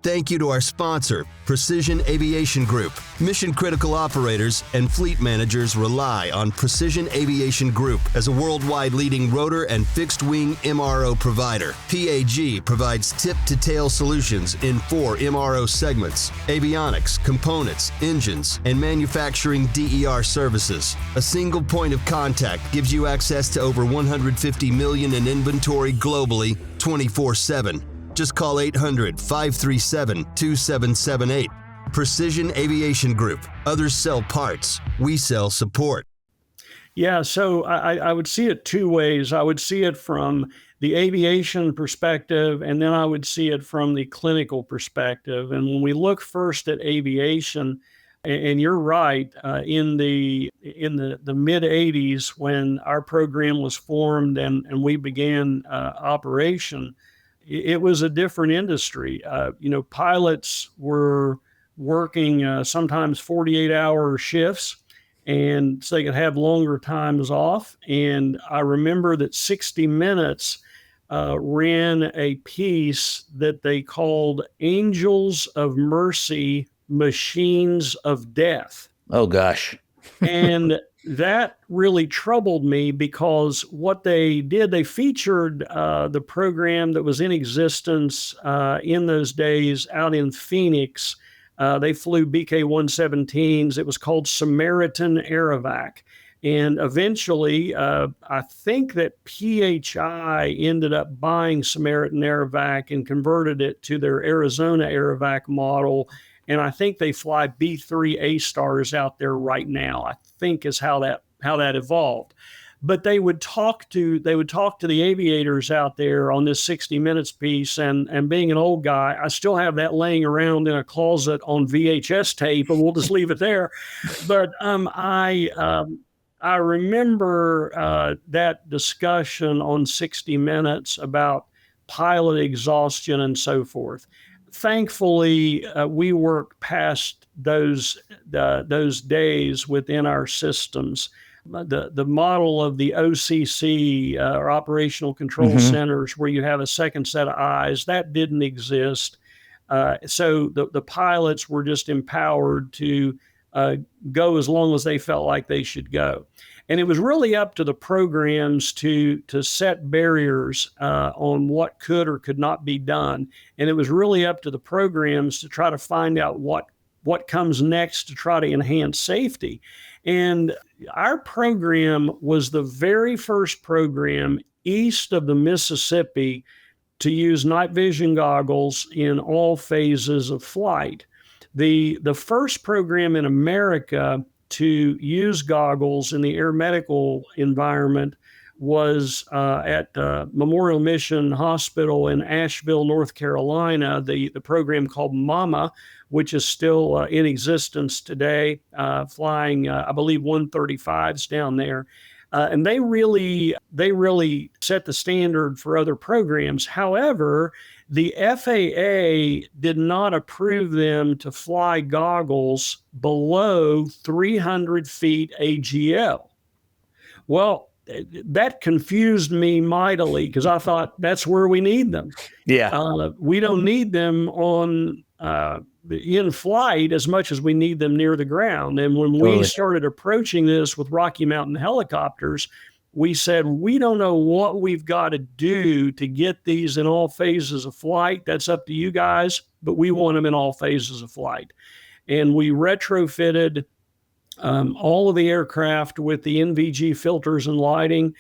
[SPEAKER 5] Thank you to our sponsor, Precision Aviation Group. Mission-critical operators and fleet managers rely on Precision Aviation Group as a worldwide leading rotor and fixed-wing MRO provider. PAG provides tip-to-tail solutions in 4 MRO segments: avionics, components, engines, and manufacturing DER services. A single point of contact gives you access to over 150 million in inventory globally, 24/7. Just call 800-537-2778. Precision Aviation Group. Others sell parts. We sell support.
[SPEAKER 3] Yeah, so I would see it two ways. I would see it from the aviation perspective, and then I would see it from the clinical perspective. And when we look first at aviation, and you're right, in the mid 80s when our program was formed and we began operation, it was a different industry. Pilots were working sometimes 48-hour shifts, and so they could have longer times off. And I remember that 60 Minutes ran a piece that they called Angels of Mercy, Machines of Death.
[SPEAKER 2] Oh, gosh.
[SPEAKER 3] And that really troubled me because what they did, they featured the program that was in existence in those days out in Phoenix. They flew BK-117s. It was called Samaritan Aerovac. And eventually, I think that PHI ended up buying Samaritan Aerovac and converted it to their Arizona Aerovac model. And I think they fly B-3 A-Stars out there right now, I think is how that evolved. But they would talk to the aviators out there on this 60 Minutes piece. And being an old guy, I still have that laying around in a closet on VHS tape, and we'll just leave it there. But I remember that discussion on 60 Minutes about pilot exhaustion and so forth. Thankfully, we worked past those days within our systems. The model of the OCC, or operational control centers, where you have a second set of eyes, that didn't exist. So the pilots were just empowered to go as long as they felt like they should go. And it was really up to the programs to set barriers on what could or could not be done. And it was really up to the programs to try to find out what comes next to try to enhance safety. And our program was the very first program east of the Mississippi to use night vision goggles in all phases of flight. The first program in America to use goggles in the aeromedical environment was at Memorial Mission Hospital in Asheville, North Carolina, the program called MAMA, which is still in existence today, flying, I believe, 135s down there. And they really set the standard for other programs. However, the FAA did not approve them to fly goggles below 300 feet AGL. Well, that confused me mightily because I thought that's where we need them.
[SPEAKER 2] Yeah.
[SPEAKER 3] We don't need them on in flight as much as we need them near the ground. And when we started approaching this with Rocky Mountain helicopters, we said, we don't know what we've got to do to get these in all phases of flight. That's up to you guys, but we want them in all phases of flight. And we retrofitted all of the aircraft with the NVG filters and lighting.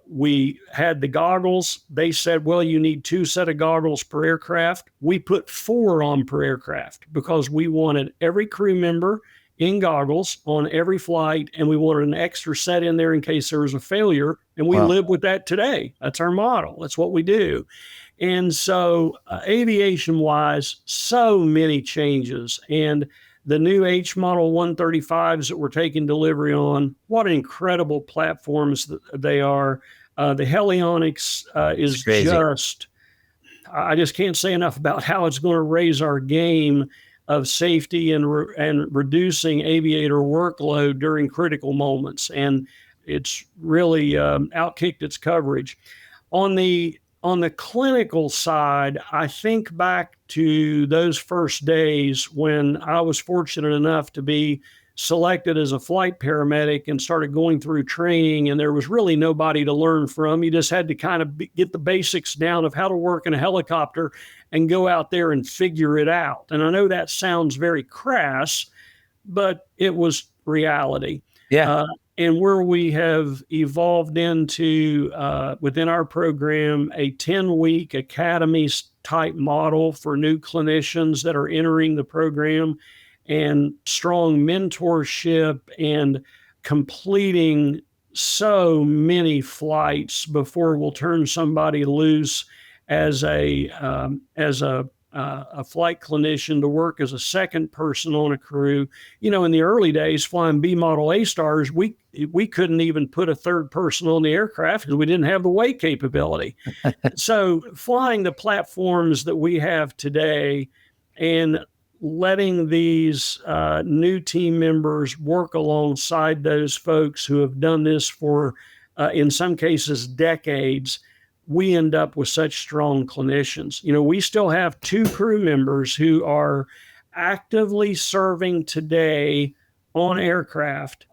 [SPEAKER 3] We had the goggles. They said, well, you need 2 sets of goggles per aircraft. We put 4 on per aircraft because we wanted every crew member in goggles on every flight, and we wanted an extra set in there in case there was a failure. And we live with that today. That's our model. That's what we do. And so aviation-wise, so many changes. And the new H model 135s that we're taking delivery on, what incredible platforms they are. The Helionics is just, I just can't say enough about how it's going to raise our game of safety and reducing aviator workload during critical moments. And it's really outkicked its coverage. On the clinical side, I think back to those first days when I was fortunate enough to be selected as a flight paramedic and started going through training, and there was really nobody to learn from. You just had to kind of get the basics down of how to work in a helicopter and go out there and figure it out. And I know that sounds very crass, but it was reality.
[SPEAKER 2] Yeah.
[SPEAKER 3] And where we have evolved into, within our program, a 10-week academy type model for new clinicians that are entering the program, and strong mentorship and completing so many flights before we'll turn somebody loose as a flight clinician to work as a second person on a crew. You know, in the early days, flying B model A stars, we couldn't even put a third person on the aircraft because we didn't have the weight capability. So flying the platforms that we have today and letting these new team members work alongside those folks who have done this for, in some cases, decades, we end up with such strong clinicians. You know, we still have 2 crew members who are actively serving today on aircraft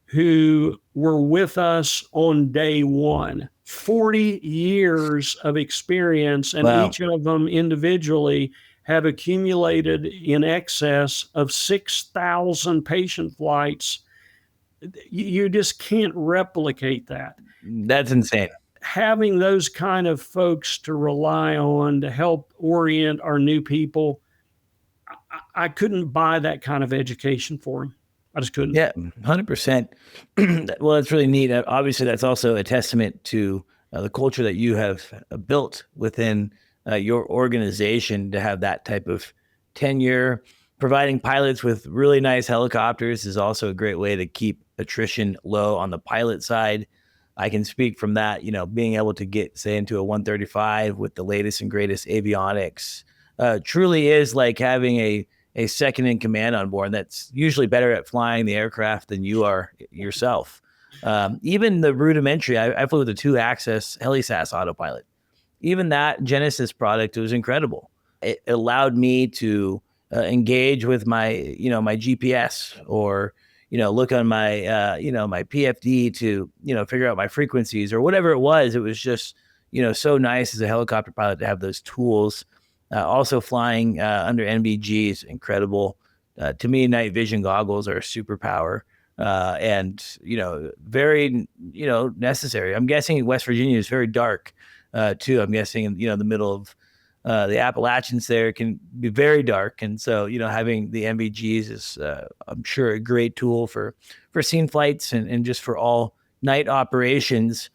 [SPEAKER 3] who were with us on day 1. 40 years of experience, and each of them individually have accumulated in excess of 6,000 patient flights. You just can't replicate that.
[SPEAKER 2] That's insane.
[SPEAKER 3] Having those kind of folks to rely on to help orient our new people, I couldn't buy that kind of education for them. I just couldn't.
[SPEAKER 2] Yeah, 100%. Well, that's really neat. Obviously, that's also a testament to the culture that you have built within your organization to have that type of tenure. Providing pilots with really nice helicopters is also a great way to keep attrition low on the pilot side. I can speak from that, you know, being able to get, say, into a 135 with the latest and greatest avionics truly is like having a second in command on board that's usually better at flying the aircraft than you are yourself. Even the rudimentary, I flew with a 2-axis HeliCASTS autopilot. Even that Genesis product, it was incredible. It allowed me to engage with my GPS, or, look on my, my PFD to, figure out my frequencies or whatever it was. It was just, so nice as a helicopter pilot to have those tools. Also flying under NVG is incredible. To me, night vision goggles are a superpower. And, very, necessary. I'm guessing West Virginia is very dark. Too. I'm guessing, the middle of the Appalachians there can be very dark. And so, having the NVGs is, I'm sure, a great tool for scene flights and just for all night operations.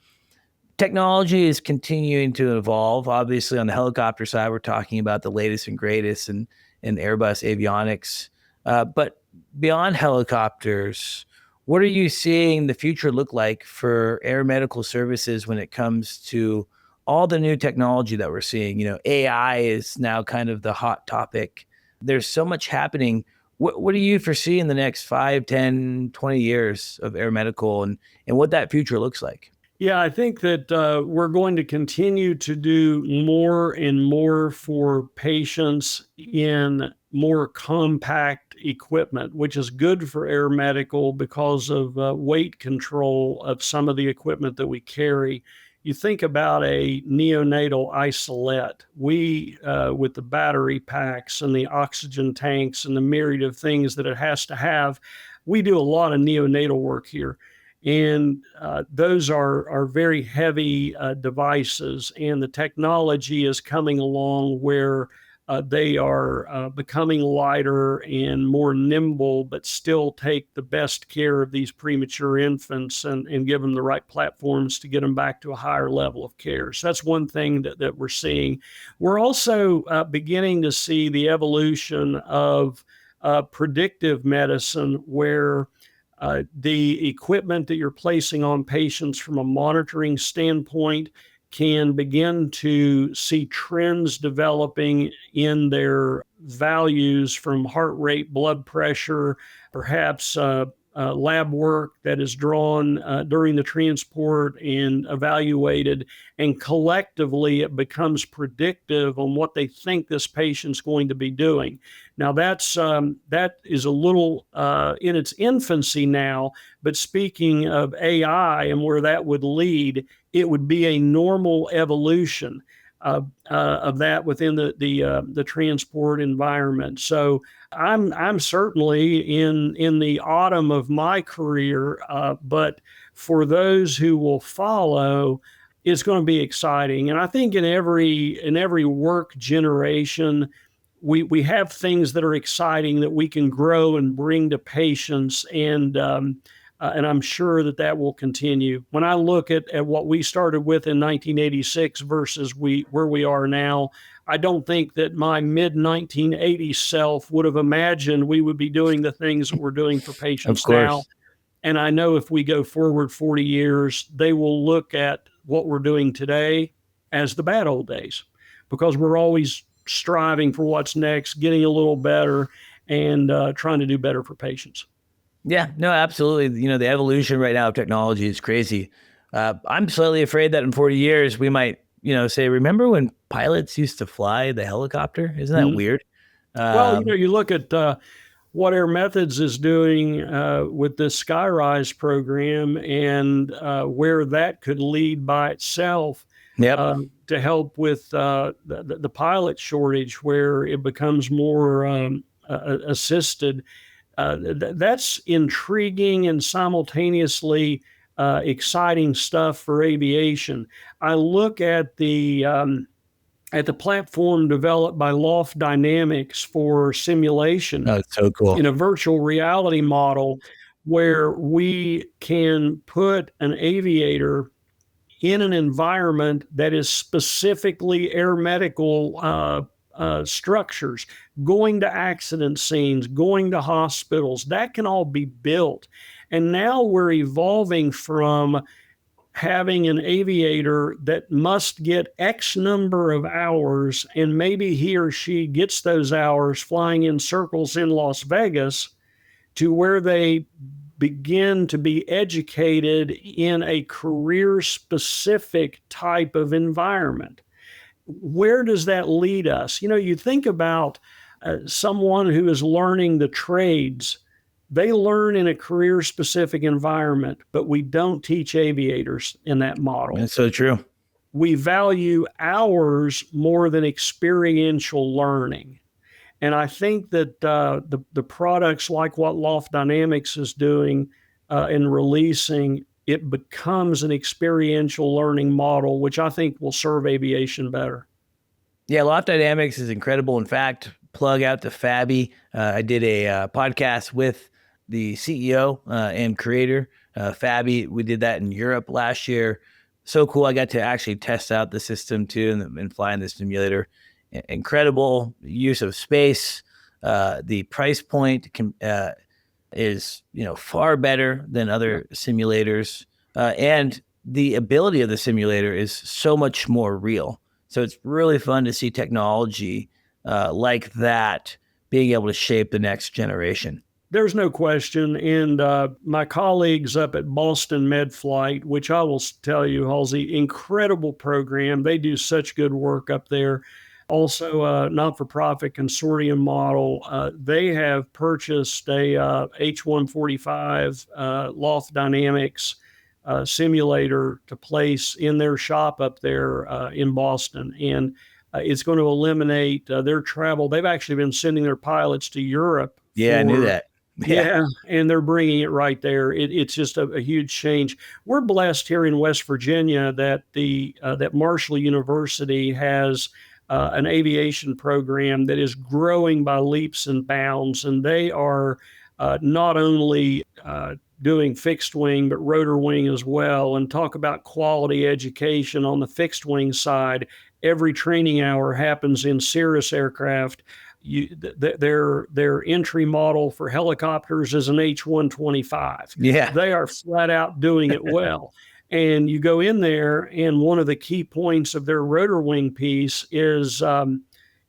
[SPEAKER 2] Technology is continuing to evolve. Obviously, on the helicopter side, we're talking about the latest and greatest in Airbus avionics. But beyond helicopters, what are you seeing the future look like for aeromedical services when it comes to all the new technology that we're seeing? AI is now kind of the hot topic. There's so much happening. What do you foresee in the next 5, 10, 20 years of aeromedical and what that future looks like?
[SPEAKER 3] Yeah, I think that we're going to continue to do more and more for patients in more compact equipment, which is good for Aeromedical because of weight control of some of the equipment that we carry. You think about a neonatal isolette. We, with the battery packs and the oxygen tanks and the myriad of things that it has to have, we do a lot of neonatal work here. And those are very heavy devices, and the technology is coming along where they are becoming lighter and more nimble, but still take the best care of these premature infants and give them the right platforms to get them back to a higher level of care. So that's one thing that we're seeing. We're also beginning to see the evolution of predictive medicine, where the equipment that you're placing on patients from a monitoring standpoint can begin to see trends developing in their values from heart rate, blood pressure, perhaps lab work that is drawn during the transport and evaluated. And collectively, it becomes predictive on what they think this patient's going to be doing. Now, that is a little in its infancy now, but speaking of AI and where that would lead, it would be a normal evolution of that within the transport environment. So I'm certainly in the autumn of my career, but for those who will follow, it's going to be exciting. And I think in every work generation, we have things that are exciting that we can grow and bring to patients, and I'm sure that will continue. When I look at what we started with in 1986 versus where we are now, I don't think that my mid-1980s self would have imagined we would be doing the things that we're doing for patients now. And I know if we go forward 40 years, they will look at what we're doing today as the bad old days, because we're always striving for what's next, getting a little better, and trying to do better for patients.
[SPEAKER 2] Yeah, no, absolutely. The evolution right now of technology is crazy. I'm slightly afraid that in 40 years, we might, say, remember when pilots used to fly the helicopter? Isn't that weird?
[SPEAKER 3] Well, you look at what Air Methods is doing with this Skyrise program, and where that could lead by itself.
[SPEAKER 2] Yep.
[SPEAKER 3] To help with the pilot shortage, where it becomes more assisted. That's intriguing and simultaneously exciting stuff for aviation. I look at the platform developed by Loft Dynamics for simulation.
[SPEAKER 2] Oh, it's so cool.
[SPEAKER 3] In a virtual reality model, where we can put an aviator in an environment that is specifically aeromedical structures, going to accident scenes, going to hospitals. That can all be built. And now we're evolving from having an aviator that must get X number of hours, and maybe he or she gets those hours flying in circles in Las Vegas, to where they begin to be educated in a career-specific type of environment. Where does that lead us? You think about someone who is learning the trades. They learn in a career-specific environment, but we don't teach aviators in that model.
[SPEAKER 2] That's so true.
[SPEAKER 3] We value hours more than experiential learning. And I think that the products like what Loft Dynamics is doing and releasing, it becomes an experiential learning model, which I think will serve aviation better.
[SPEAKER 2] Yeah, Loft Dynamics is incredible. In fact, plug out to Fabi. I did a podcast with the CEO and creator, Fabi. We did that in Europe last year. So cool. I got to actually test out the system too and fly in the simulator. Incredible use of space. The price point is far better than other simulators, and the ability of the simulator is so much more real. So it's really fun to see technology like that being able to shape the next generation.
[SPEAKER 3] There's no question. And my colleagues up at Boston MedFlight, which I will tell you, Halsey, incredible program. They do such good work up there. Also, a not-for-profit consortium model. They have purchased a H-145 Loft Dynamics simulator to place in their shop up there in Boston. And it's going to eliminate their travel. They've actually been sending their pilots to Europe.
[SPEAKER 2] Yeah, I knew that.
[SPEAKER 3] Yeah, and they're bringing it right there. It's just a huge change. We're blessed here in West Virginia that that Marshall University has an aviation program that is growing by leaps and bounds, and they are not only doing fixed wing, but rotor wing as well. And talk about quality education on the fixed wing side. Every training hour happens in Cirrus aircraft. Their entry model for helicopters is an H-125.
[SPEAKER 2] Yeah,
[SPEAKER 3] they are flat out doing it well. And you go in there, and one of the key points of their rotor wing piece is the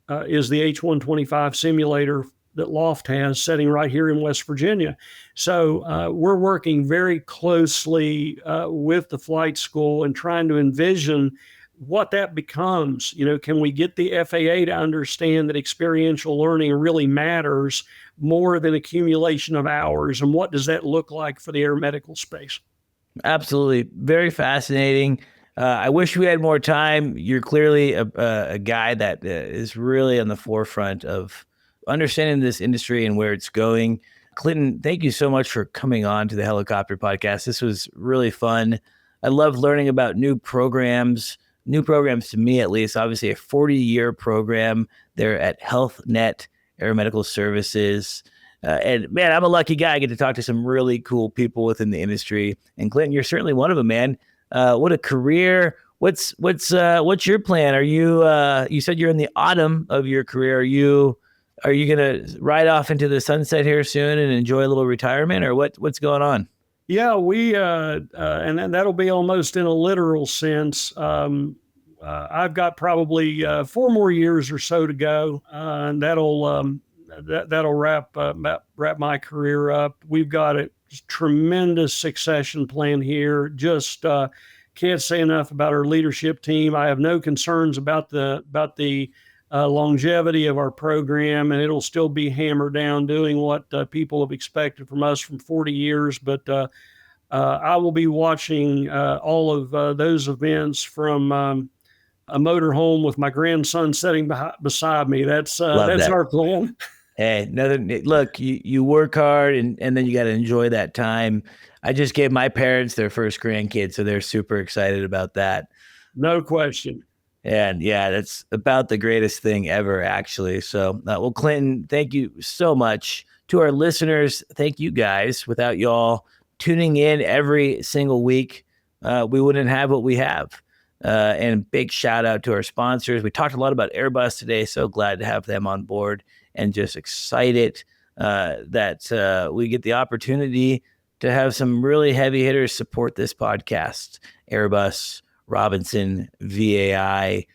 [SPEAKER 3] H-125 simulator that Loft has sitting right here in West Virginia. So we're working very closely with the flight school and trying to envision what that becomes. Can we get the FAA to understand that experiential learning really matters more than accumulation of hours? And what does that look like for the aeromedical space?
[SPEAKER 2] Absolutely. Very fascinating. I wish we had more time. You're clearly a guy that is really on the forefront of understanding this industry and where it's going. Clinton, thank you so much for coming on to the Helicopter Podcast. This was really fun. I love learning about new programs to me, at least. Obviously a 40-year program there at HealthNet Aeromedical Services. And man, I'm a lucky guy. I get to talk to some really cool people within the industry. And Clinton, you're certainly one of them, man. What a career. What's your plan? Are you, you said you're in the autumn of your career. Are you going to ride off into the sunset here soon and enjoy a little retirement, or what's going on?
[SPEAKER 3] Yeah, we and that'll be almost in a literal sense. I've got probably 4 more years or so to go, and that'll wrap my career up. We've got a tremendous succession plan here. Just can't say enough about our leadership team. I have no concerns about the longevity of our program, and it'll still be hammered down doing what people have expected from us from 40 years. But I will be watching all of those events from a motorhome with my grandson sitting beside me. That's our plan.
[SPEAKER 2] Hey, look, you work hard and then you got to enjoy that time. I just gave my parents their first grandkid, so they're super excited about that.
[SPEAKER 3] No question.
[SPEAKER 2] And yeah, that's about the greatest thing ever, actually. So, well, Clinton, thank you so much. To our listeners, thank you guys. Without y'all tuning in every single week, we wouldn't have what we have. And big shout out to our sponsors. We talked a lot about Airbus today. So glad to have them on board, and just excited that we get the opportunity to have some really heavy hitters support this podcast. Airbus, Robinson, VAI.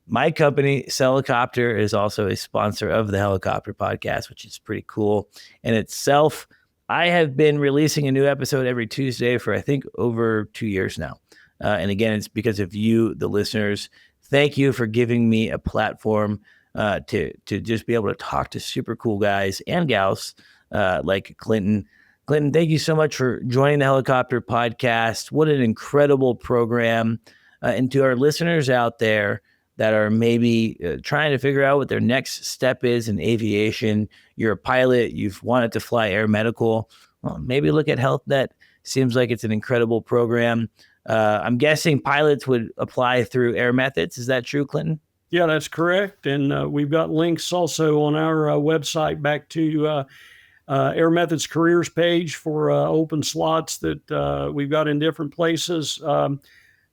[SPEAKER 2] My company, Helicopter, is also a sponsor of the Helicopter Podcast, which is pretty cool in itself. I have been releasing a new episode every Tuesday for, I think, over 2 years now. And again, it's because of you, the listeners. Thank you for giving me a platform to just be able to talk to super cool guys and gals like Clinton. Clinton, thank you so much for joining the Helicopter Podcast. What an incredible program. And to our listeners out there that are maybe trying to figure out what their next step is in aviation, you're a pilot, you've wanted to fly Aeromedical, well, maybe look at HealthNet. Seems like it's an incredible program. I'm guessing pilots would apply through Aeromethods. Is that true, Clinton?
[SPEAKER 3] Yeah, that's correct. And we've got links also on our website back to Aeromethods careers page for open slots that we've got in different places.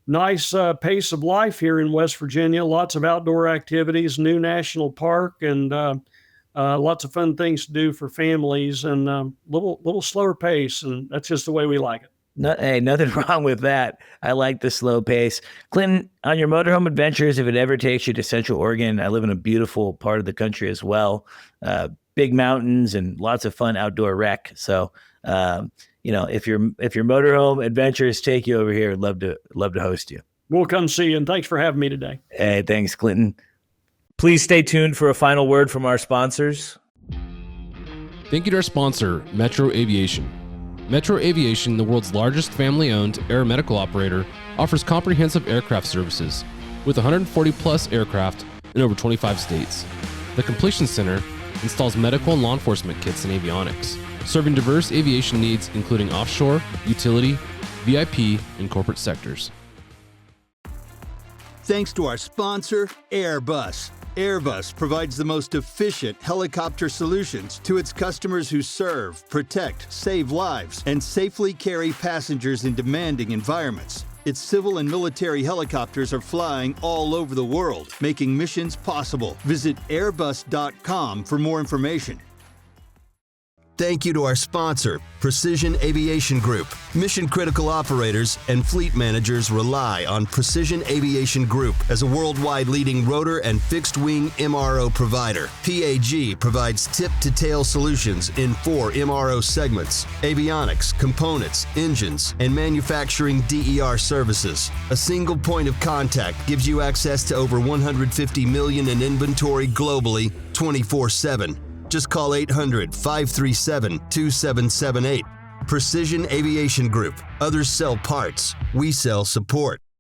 [SPEAKER 3] Nice pace of life here in West Virginia. Lots of outdoor activities, new national park, and lots of fun things to do for families, and little slower pace. And that's just the way we like it.
[SPEAKER 2] Hey, nothing wrong with that. I like the slow pace. Clinton, on your motorhome adventures, if it ever takes you to Central Oregon, I live in a beautiful part of the country as well. big mountains and lots of fun outdoor rec. So, if your motorhome adventures take you over here, I'd love to host you.
[SPEAKER 3] We'll come see you, and thanks for having me today.
[SPEAKER 2] Hey, thanks, Clinton.
[SPEAKER 6] Please stay tuned for a final word from our sponsors.
[SPEAKER 4] Thank you to our sponsor, Metro Aviation. Metro Aviation, the world's largest family-owned aeromedical operator, offers comprehensive aircraft services with 140-plus aircraft in over 25 states. The Completion Center installs medical and law enforcement kits and avionics, serving diverse aviation needs including offshore, utility, VIP, and corporate sectors.
[SPEAKER 5] Thanks to our sponsor, Airbus. Airbus provides the most efficient helicopter solutions to its customers who serve, protect, save lives, and safely carry passengers in demanding environments. Its civil and military helicopters are flying all over the world, making missions possible. Visit airbus.com for more information. Thank you to our sponsor, Precision Aviation Group. Mission-critical operators and fleet managers rely on Precision Aviation Group as a worldwide leading rotor and fixed-wing MRO provider. PAG provides tip-to-tail solutions in 4 MRO segments: avionics, components, engines, and manufacturing DER services. A single point of contact gives you access to over 150 million in inventory globally, 24/7. Just call 800-537-2778. Precision Aviation Group. Others sell parts. We sell support.